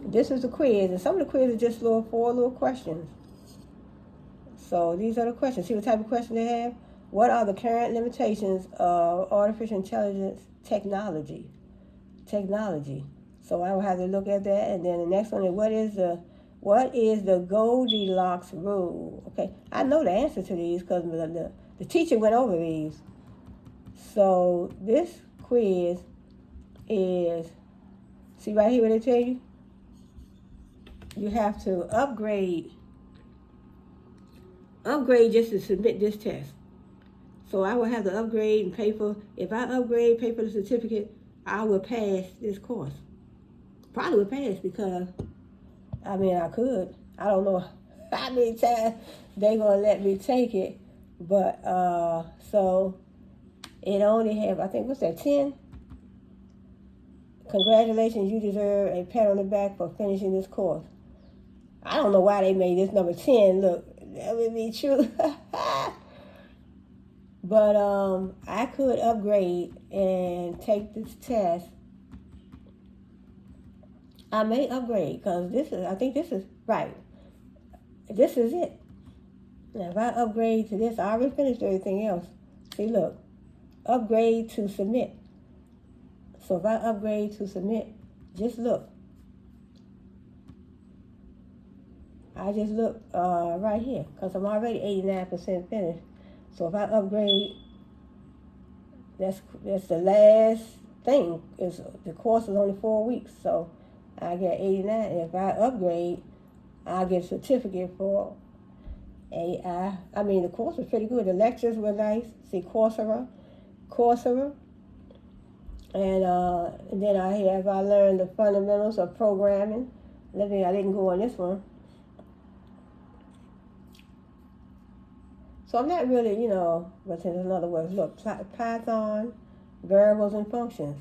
this is the quiz, and some of the quiz are just 4 little questions. So these are the questions. See what type of question they have? What are the current limitations of artificial intelligence technology? So I will have to look at that. And then the next one is what is the Goldilocks rule? Okay, I know the answer to these because the teacher went over these. So this quiz is, see right here what they tell you? You have to upgrade just to submit this test. So I will have to upgrade and pay for the certificate, I will pass this course. Probably would pass because, I could. I don't know how many times they're going to let me take it, But, so it only have, I think, what's that, 10? Congratulations, you deserve a pat on the back for finishing this course. I don't know why they made this number 10. Look, that would be true. But I could upgrade and take this test. I may upgrade because I think this is right. This is it. Now, if I upgrade to this, I already finished everything else. See, look, upgrade to submit. So if I upgrade to submit, just look. I just look right here because I'm already 89% finished. So if I upgrade, that's the last thing. The course is only 4 weeks, so I get 89. And if I upgrade, I get a certificate for AI. I mean, the course was pretty good. The lectures were nice. See, Coursera. And then I learned the fundamentals of programming. I didn't go on this one. So I'm not really, but in other words, look, Python, variables and functions.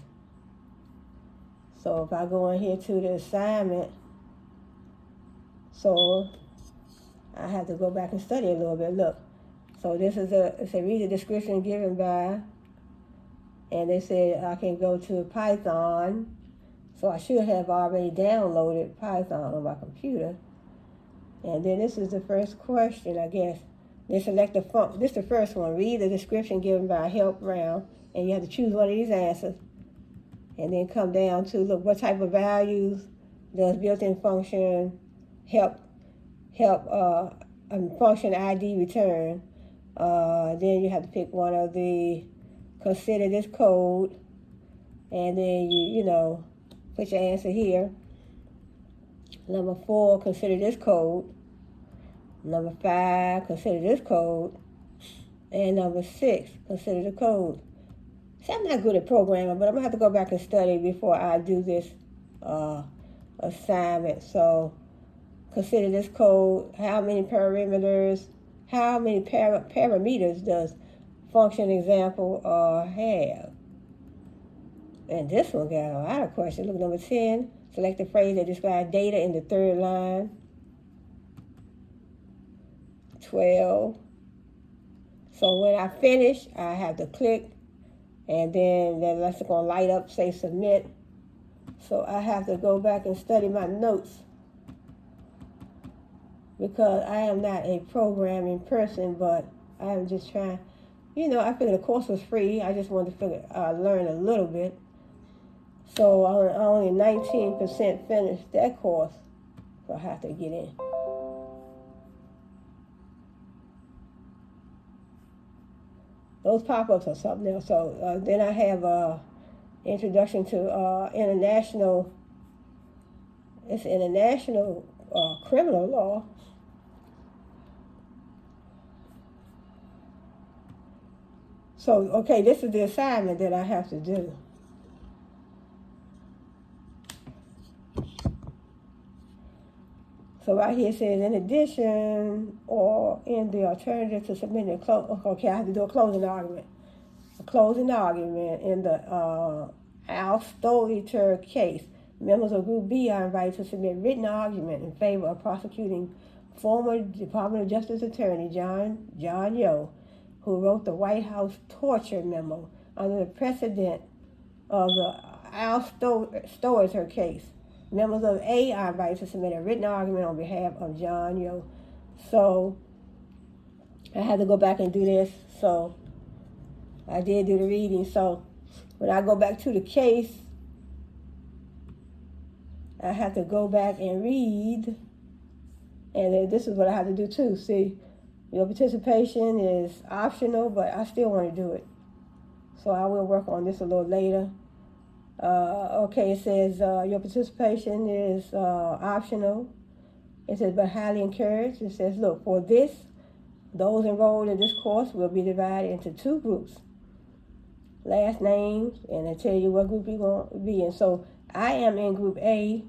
So if I go in here to the assignment, so I have to go back and study a little bit. Look, so this is read the description given by, and they said I can go to Python. So I should have already downloaded Python on my computer. And then this is the first question, I guess. They select this is the first one. Read the description given by help round, and you have to choose one of these answers. And then come down to, look, what type of values does built-in function help function ID return? Then you have to pick one of the, consider this code, and then you put your answer here. Number 4, consider this code. Number 5, consider this code. And number 6, consider the code. See, I'm not good at programming, but I'm going to have to go back and study before I do this assignment. So consider this code. How many parameters does function example have? And this one got a lot of questions. Look, number 10, select the phrase that describes data in the third line. 12. So when I finish, I have to click, and then that's going to light up, say submit. So I have to go back and study my notes because I am not a programming person, but I am just trying. I figured the course was free. I just wanted to learn a little bit. So I'm only 19% finished that course, so I have to get in. Those pop-ups are something else. So then I have introduction to international criminal law. So, okay, this is the assignment that I have to do. So right here it says, in addition or in the alternative to submitting okay, I have to do a closing argument. A closing argument in the Alston case. Members of Group B are invited to submit written argument in favor of prosecuting former Department of Justice Attorney John Yo, who wrote the White House torture memo under the precedent of the Alston case. Members of A are invited to submit a written argument on behalf of John Yo. So I had to go back and do this. So I did do the reading. So when I go back to the case, I have to go back and read. And then this is what I have to do too. See, your participation is optional, but I still want to do it. So I will work on this a little later. Okay, it says your participation is optional. It says, but highly encouraged. It says, look, for this, those enrolled in this course will be divided into 2 groups. Last names, and I tell you what group you're going to be in. So I am in Group A,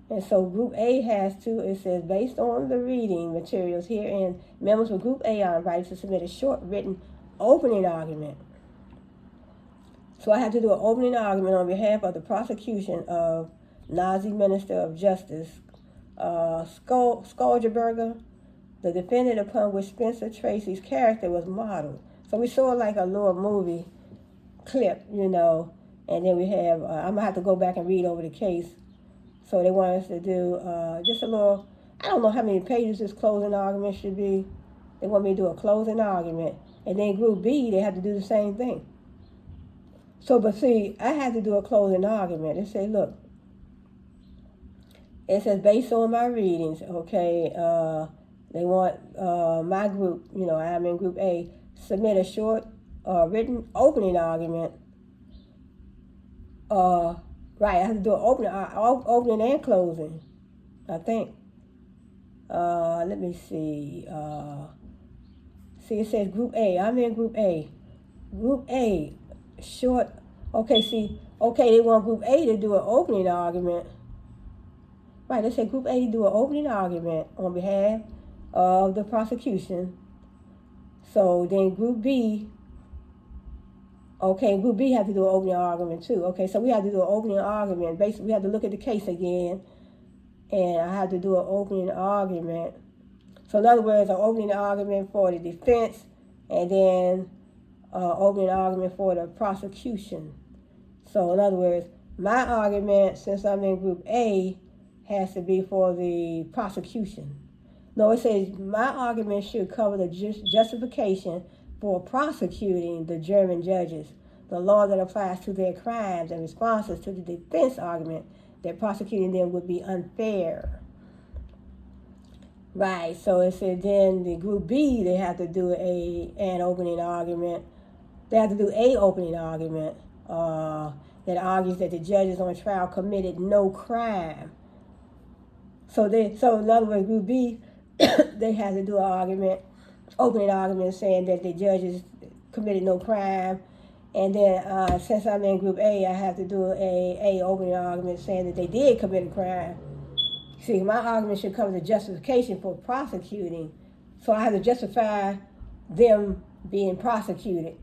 And so Group A has to, it says, based on the reading materials herein, members of Group A are invited to submit a short written opening argument. So I have to do an opening argument on behalf of the prosecution of Nazi Minister of Justice, Skolderberger, the defendant upon which Spencer Tracy's character was modeled. So we saw like a little movie clip, and then we have, I'm going to have to go back and read over the case. So they want us to do just a little, I don't know how many pages this closing argument should be. They want me to do a closing argument. And then Group B, they have to do the same thing. So, but see, I had to do a closing argument and say, look, it says based on my readings, okay, they want my group, I'm in Group A, submit a short written opening argument. Right, I have to do an opening and closing, I think. Let me see. See, it says Group A. I'm in Group A. Group A, short. Okay, they want Group A to do an opening argument. Right, they said Group A to do an opening argument on behalf of the prosecution. So then Group B, Group B have to do an opening argument too. Okay, so we have to do an opening argument. Basically, we have to look at the case again, and I have to do an opening argument. So in other words, an opening argument for the defense, and then opening argument for the prosecution. So in other words, my argument, since I'm in Group A, has to be for the prosecution. No, it says my argument should cover the justification for prosecuting the German judges, the law that applies to their crimes and responses to the defense argument that prosecuting them would be unfair. Right, so it said then the Group B, they have to do an opening argument. They have to do a opening argument that argues that the judges on trial committed no crime. So in other words, Group B, they have to do an opening argument saying that the judges committed no crime. And then since I'm in Group A, I have to do a opening argument saying that they did commit a crime. See, my argument should cover the justification for prosecuting. So I have to justify them being prosecuted.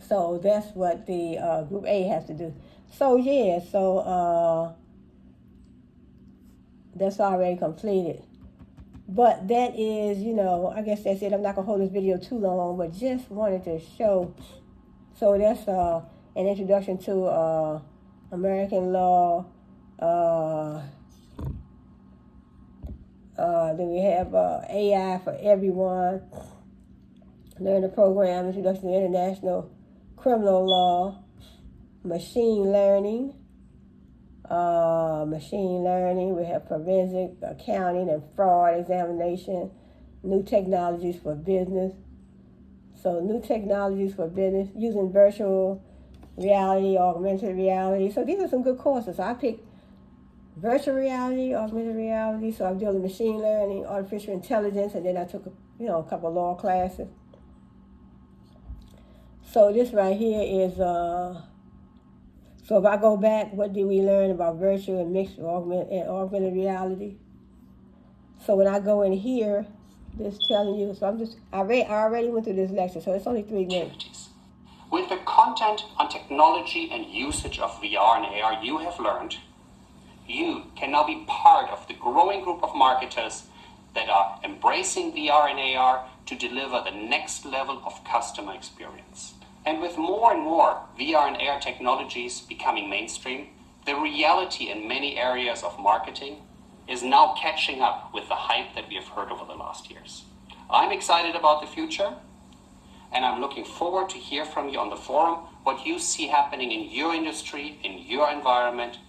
So that's what the Group A has to do. So yeah, that's already completed. But that is, I guess that's it. I'm not going to hold this video too long, but just wanted to show. So that's an introduction to American law. Then we have AI for everyone. Learn the program, introduction to international criminal law, machine learning. We have forensic accounting and fraud examination, new technologies for business. So new technologies for business, using virtual reality, augmented reality. So these are some good courses. I picked virtual reality, augmented reality. So I'm doing machine learning, artificial intelligence, and then I took a couple of law classes. So this right here is so if I go back, what did we learn about virtual and mixed augmented reality? So when I go in here, this telling you, so I already went through this lecture, so it's only 3 minutes. With the content on technology and usage of VR and AR you have learned, you can now be part of the growing group of marketers that are embracing VR and AR to deliver the next level of customer experience. And with more and more VR and AR technologies becoming mainstream, the reality in many areas of marketing is now catching up with the hype that we have heard over the last years. I'm excited about the future, and I'm looking forward to hear from you on the forum what you see happening in your industry, in your environment,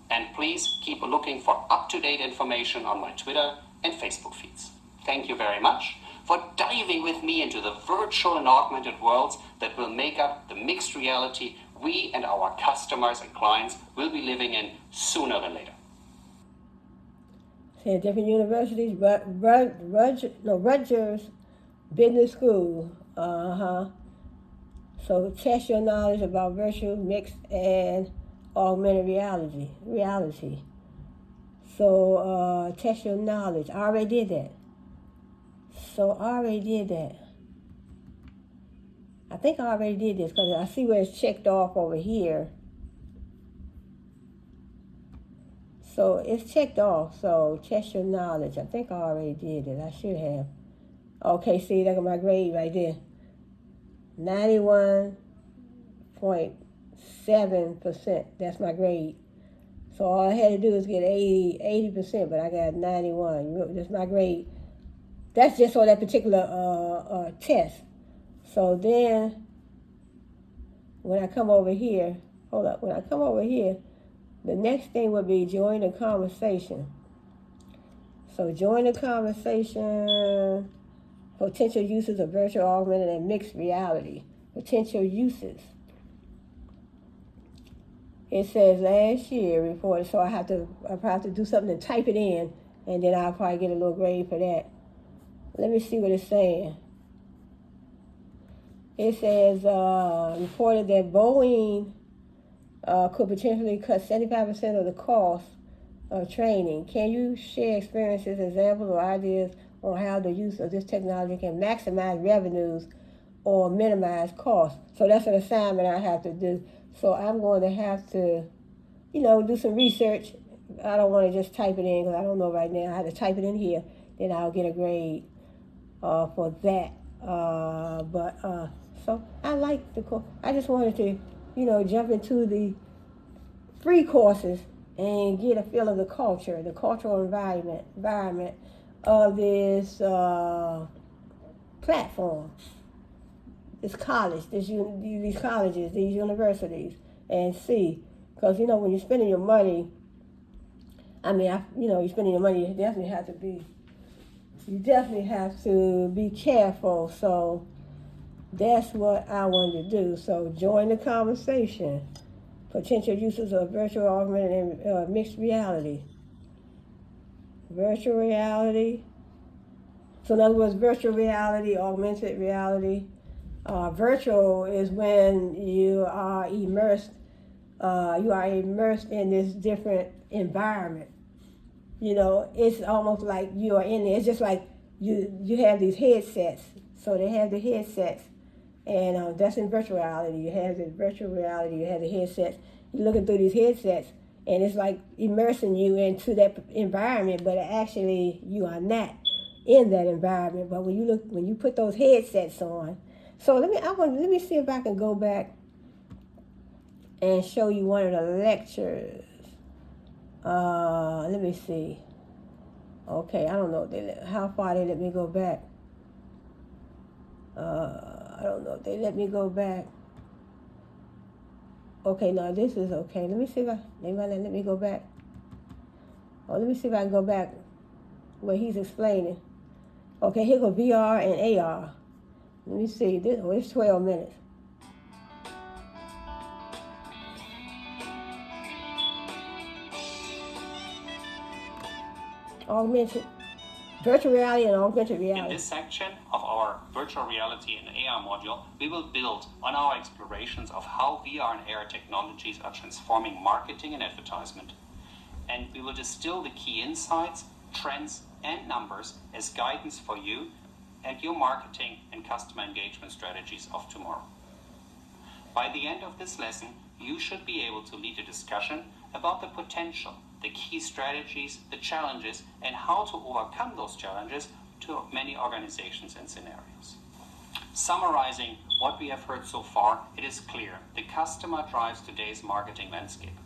and please keep looking for up-to-date information on my Twitter and Facebook feeds. Thank you very much for diving with me into the virtual and augmented worlds that will make up the mixed reality we and our customers and clients will be living in sooner than later. See, different universities, Rutgers Business School. So test your knowledge about virtual, mixed, and augmented reality. So test your knowledge. I already did that. I think I already did this because I see where it's checked off over here. So it's checked off. So test your knowledge. I think I already did it. I should have. Okay, see, look at my grade right there. 91.7%. That's my grade. So all I had to do is get 80%, but I got 91. That's my grade. That's just on that particular test. So then, when I come over here, the next thing would be join the conversation. So join the conversation, potential uses of virtual, augmented, and mixed reality. Potential uses. It says last year reported, so I probably have to do something to type it in, and then I'll probably get a little grade for that. Let me see what it's saying. It says reported that Boeing could potentially cut 75% of the cost of training. Can you share experiences, examples, or ideas on how the use of this technology can maximize revenues or minimize costs? So that's an assignment I have to do. So I'm going to have to, do some research. I don't want to just type it in because I don't know right now. I have to type it in here, then I'll get a grade for that. So I like the course. I just wanted to, jump into the free courses and get a feel of the culture, the cultural environment of this platform, this college, these colleges, these universities, and see, because when you're spending your money, you're spending your money, you definitely have to be careful. So that's what I wanted to do. So join the conversation. Potential uses of virtual, augmented, and mixed reality. Virtual reality. So in other words, virtual reality, augmented reality. Virtual is when you are immersed. In this different environment. It's almost like you are in there. It's just like you have these headsets. So they have the headsets. And that's in virtual reality. You have the virtual reality, you have the headsets. You're looking through these headsets, and it's like immersing you into that environment, but actually you are not in that environment. But when you put those headsets on, so let me see if I can go back and show you one of the lectures. Let me see. Okay, I don't know how far they let me go back. I don't know if they let me go back. Okay, no, this is okay. Let me see if they might let me go back. Let me see if I can go back where he's explaining. Okay, here go VR and AR. Let me see. It's 12 minutes. Virtual reality and augmented reality. In this section of our virtual reality and AR module, we will build on our explorations of how VR and AR technologies are transforming marketing and advertisement. And we will distill the key insights, trends, and numbers as guidance for you and your marketing and customer engagement strategies of tomorrow. By the end of this lesson, you should be able to lead a discussion about the potential, the key strategies, the challenges, and how to overcome those challenges to many organizations and scenarios. Summarizing what we have heard so far, it is clear the customer drives today's marketing landscape.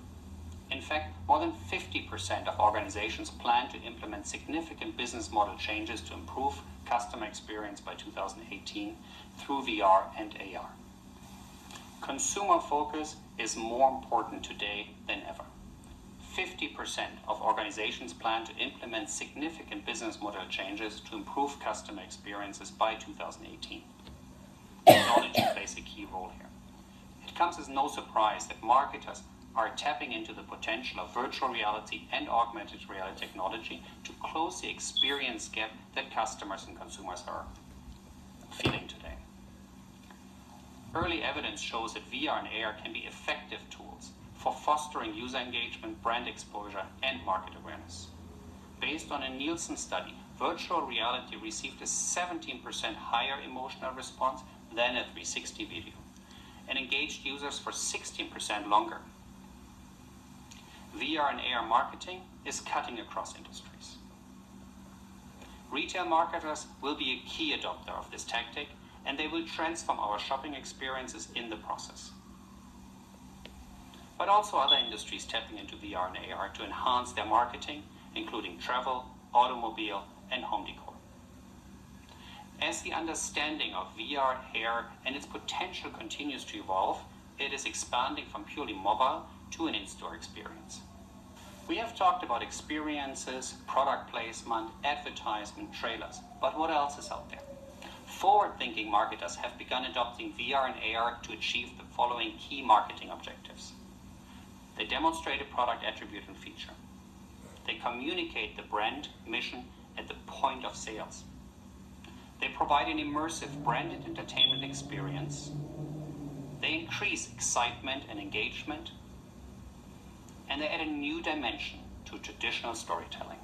In fact, more than 50% of organizations plan to implement significant business model changes to improve customer experience by 2018 through VR and AR. Consumer focus is more important today than ever. 50% of organizations plan to implement significant business model changes to improve customer experiences by 2018. Technology plays a key role here. It comes as no surprise that marketers are tapping into the potential of virtual reality and augmented reality technology to close the experience gap that customers and consumers are feeling today. Early evidence shows that VR and AR can be effective tools for fostering user engagement, brand exposure, and market awareness. Based on a Nielsen study, virtual reality received a 17% higher emotional response than a 360 video and engaged users for 16% longer. VR and AR marketing is cutting across industries. Retail marketers will be a key adopter of this tactic, and they will transform our shopping experiences in the process. But also other industries tapping into VR and AR to enhance their marketing, including travel, automobile, and home decor. As the understanding of VR, AR, and its potential continues to evolve, it is expanding from purely mobile to an in-store experience. We have talked about experiences, product placement, advertisement, trailers, but what else is out there? Forward-thinking marketers have begun adopting VR and AR to achieve the following key marketing objectives. They demonstrate a product attribute and feature. They communicate the brand mission at the point of sales. They provide an immersive branded entertainment experience. They increase excitement and engagement. And they add a new dimension to traditional storytelling.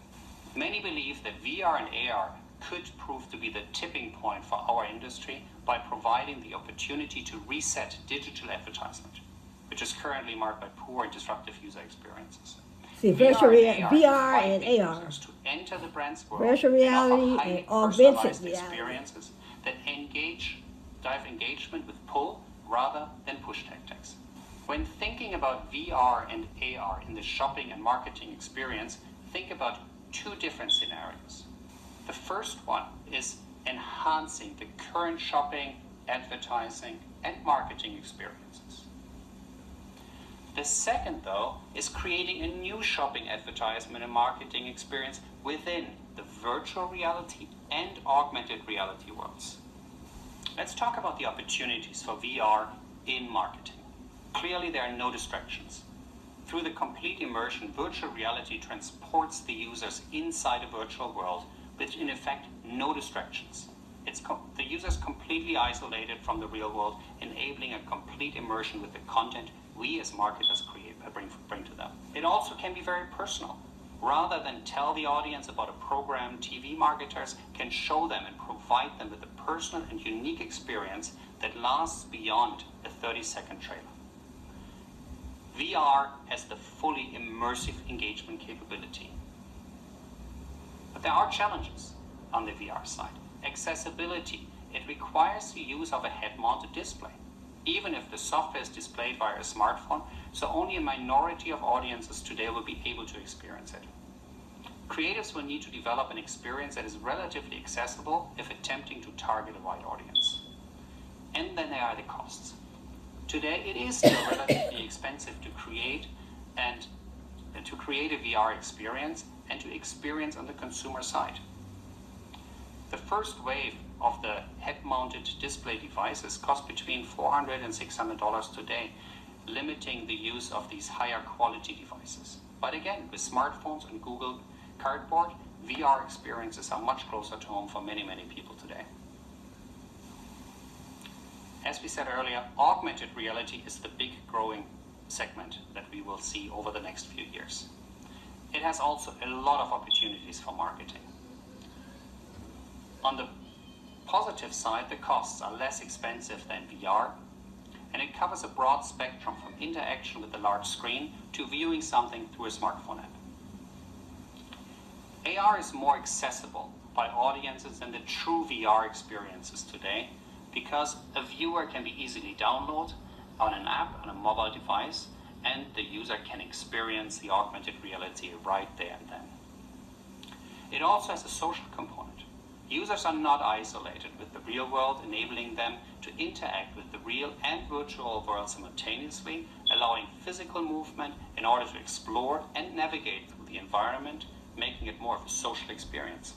Many believe that VR and AR could prove to be the tipping point for our industry by providing the opportunity to reset digital advertisement, which is currently marked by poor and disruptive user experiences. See, VR and AR. To enter the brand's world Virtual reality and augmented reality. Experiences that drive engagement with pull rather than push tactics. When thinking about VR and AR in the shopping and marketing experience, think about two different scenarios. The first one is enhancing the current shopping, advertising, and marketing experiences. The second, though, is creating a new shopping, advertisement, and marketing experience within the virtual reality and augmented reality worlds. Let's talk about the opportunities for VR in marketing. Clearly, there are no distractions. Through the complete immersion, virtual reality transports the users inside a virtual world with, in effect, no distractions. The user is completely isolated from the real world, enabling a complete immersion with the content we as marketers bring to them. It also can be very personal. Rather than tell the audience about a program, TV marketers can show them and provide them with a personal and unique experience that lasts beyond a 30-second trailer. VR has the fully immersive engagement capability. But there are challenges on the VR side. Accessibility. It requires the use of a head-mounted display, even if the software is displayed via a smartphone, so only a minority of audiences today will be able to experience it. Creatives will need to develop an experience that is relatively accessible if attempting to target a wide audience. And then there are the costs. Today, it is still relatively expensive to create a VR experience and to experience on the consumer side. The first wave of the head-mounted display devices cost between $400 and $600 today, limiting the use of these higher quality devices. But again, with smartphones and Google Cardboard, VR experiences are much closer to home for many, many people today. As we said earlier, augmented reality is the big growing segment that we will see over the next few years. It has also a lot of opportunities for marketing. On the positive side, the costs are less expensive than VR, and it covers a broad spectrum from interaction with the large screen to viewing something through a smartphone app. AR is more accessible by audiences than the true VR experiences today, because a viewer can be easily downloaded on an app on a mobile device, and the user can experience the augmented reality right there and then. It also has a social component. Users are not isolated with the real world, enabling them to interact with the real and virtual world simultaneously, allowing physical movement in order to explore and navigate through the environment, making it more of a social experience.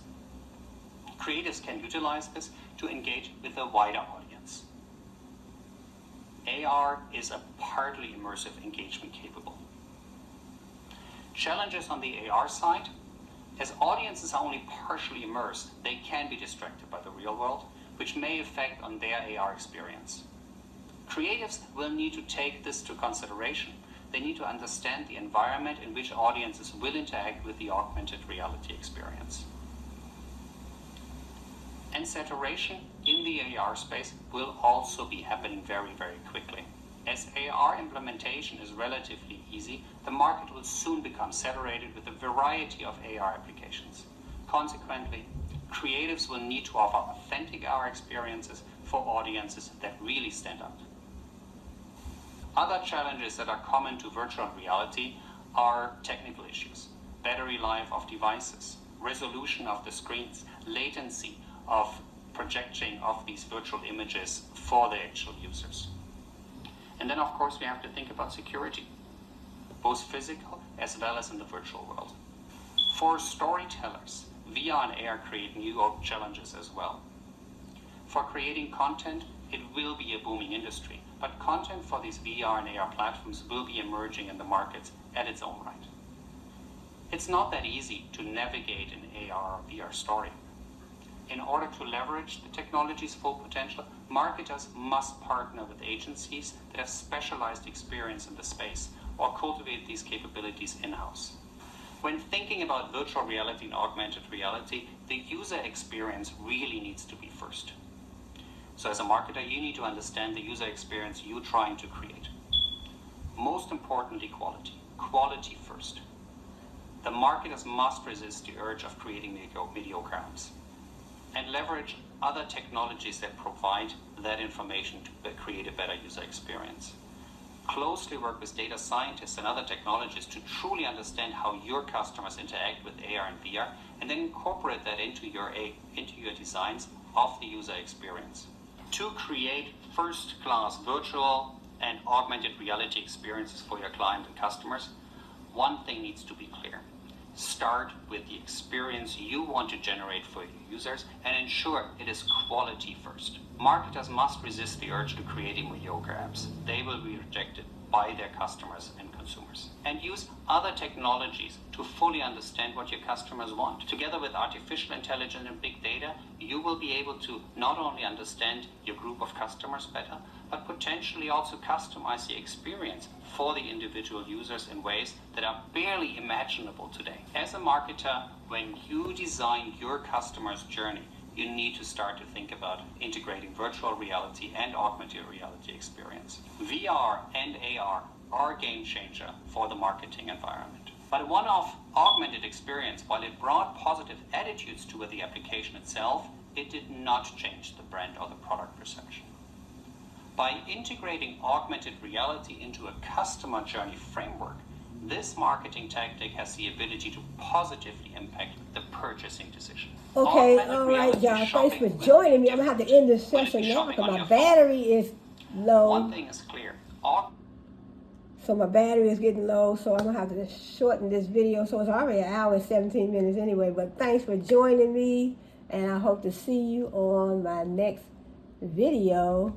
Creators can utilize this to engage with a wider audience. AR is a partly immersive engagement capable. Challenges on the AR side: as audiences are only partially immersed, they can be distracted by the real world, which may affect on their AR experience. Creatives will need to take this to consideration they need to understand the environment in which audiences will interact with the augmented reality experience. And saturation in the AR space will also be happening very, very quickly. As AR implementation is relatively easy, the market will soon become saturated with a variety of AR applications. Consequently, creatives will need to offer authentic AR experiences for audiences that really stand out. Other challenges that are common to virtual reality are technical issues, battery life of devices, resolution of the screens, latency of projecting of these virtual images for the actual users. And then, of course, we have to think about security, both physical as well as in the virtual world. For storytellers, VR and AR create new challenges as well. For creating content, it will be a booming industry, but content for these VR and AR platforms will be emerging in the markets at its own right. It's not that easy to navigate an AR or VR story. In order to leverage the technology's full potential, marketers must partner with agencies that have specialized experience in the space or cultivate these capabilities in-house. When thinking about virtual reality and augmented reality, the user experience really needs to be first. So as a marketer, you need to understand the user experience you're trying to create. Most importantly, quality. Quality first. The marketers must resist the urge of creating mediocre apps and leverage other technologies that provide that information to create a better user experience. Closely work with data scientists and other technologists to truly understand how your customers interact with AR and VR, and then incorporate that into your designs of the user experience. To create first-class virtual and augmented reality experiences for your client and customers, one thing needs to be clear. Start with the experience you want to generate for your users and ensure it is quality first. Marketers must resist the urge to creating mediocre apps. They will be rejected by their customers and consumers. And use other technologies to fully understand what your customers want. Together with artificial intelligence and big data, you will be able to not only understand your group of customers better, but potentially also customize the experience for the individual users in ways that are barely imaginable today. As a marketer, when you design your customer's journey, you need to start to think about integrating virtual reality and augmented reality experience. VR and AR are a game changer for the marketing environment. But a one-off augmented experience, while it brought positive attitudes to the application itself, it did not change the brand or the product perception. By integrating augmented reality into a customer journey framework, this marketing tactic has the ability to positively impact the purchasing decision. Okay, all right, y'all. Thanks for joining me. I'm going to have to end this session now because my battery is low. One thing is clear. So my battery is getting low, so I'm going to have to shorten this video. So it's already an hour and 17 minutes anyway. But thanks for joining me, and I hope to see you on my next video.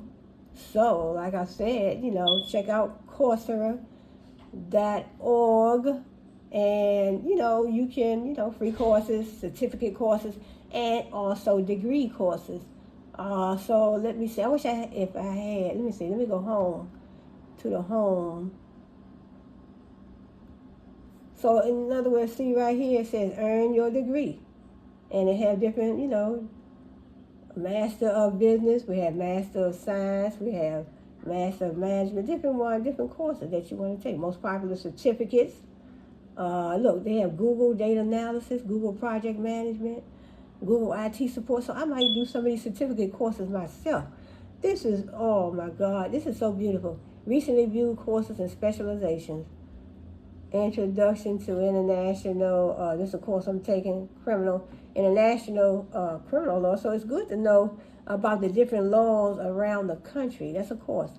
So, like I said, check out Coursera.org, and, you can, free courses, certificate courses, and also degree courses. So let me see. I wish if I had, let me see. Let me go home to the home. So in other words, see right here, it says earn your degree. And it have different, Master of Business, we have Master of Science, we have Master of Management, different courses that you want to take. Most popular certificates. Look, they have Google Data Analysis, Google Project Management, Google IT Support. So I might do some of these certificate courses myself. This is, oh my God, this is so beautiful. Recently viewed courses and specializations. Introduction to International, this is a course I'm taking, International Criminal Law. So it's good to know about the different laws around the country. That's a course.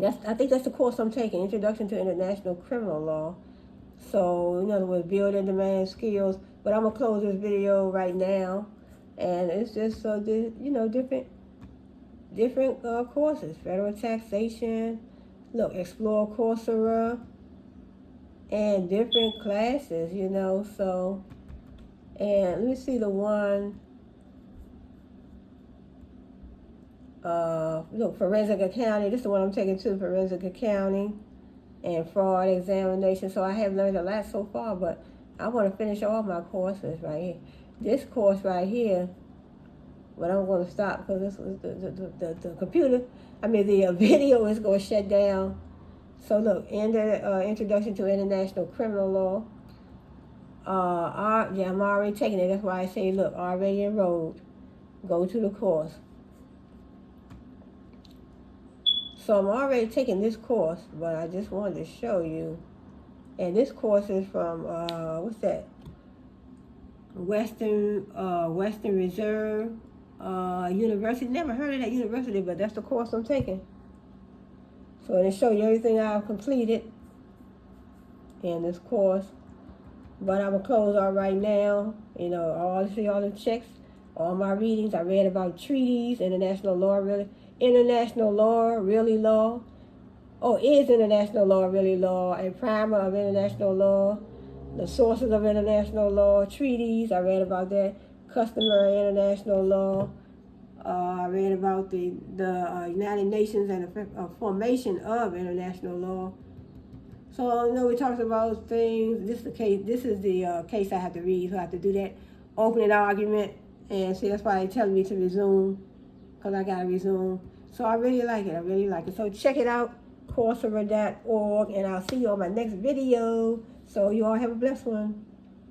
I think that's the course I'm taking, Introduction to International Criminal Law. So, in other words, build and demand skills. But I'm going to close this video right now. And it's just, different courses. Federal taxation. Look, explore Coursera. And different classes, so. And let me see the one. Look, forensic accounting. This is the one I'm taking to, forensic accounting. and fraud examination. So I have learned a lot so far, but I want to finish all my courses right here. This course right here, but I'm going to stop because this was the computer. I mean, the video is going to shut down. So look, introduction to international criminal law. I'm already taking it. That's why I say, look, already enrolled. Go to the course. So I'm already taking this course, but I just wanted to show you. And this course is from what's that? Western Reserve University. Never heard of that university, but that's the course I'm taking. So they show you everything I've completed in this course. But I'm gonna close out right now. You know, all the checks, all my readings. I read about treaties, international law, really law. Oh, is international law really law? A primer of international law, the sources of international law, treaties. I read about that. Customary international law. I read about the United Nations and the formation of international law. So you know we talked about things. This is the case. This is the case I have to read. So I have to do that opening argument, and see that's why they're telling me to resume, because I gotta resume. So I really like it. I really like it. So check it out, Coursera.org, and I'll see you on my next video. So you all have a blessed one.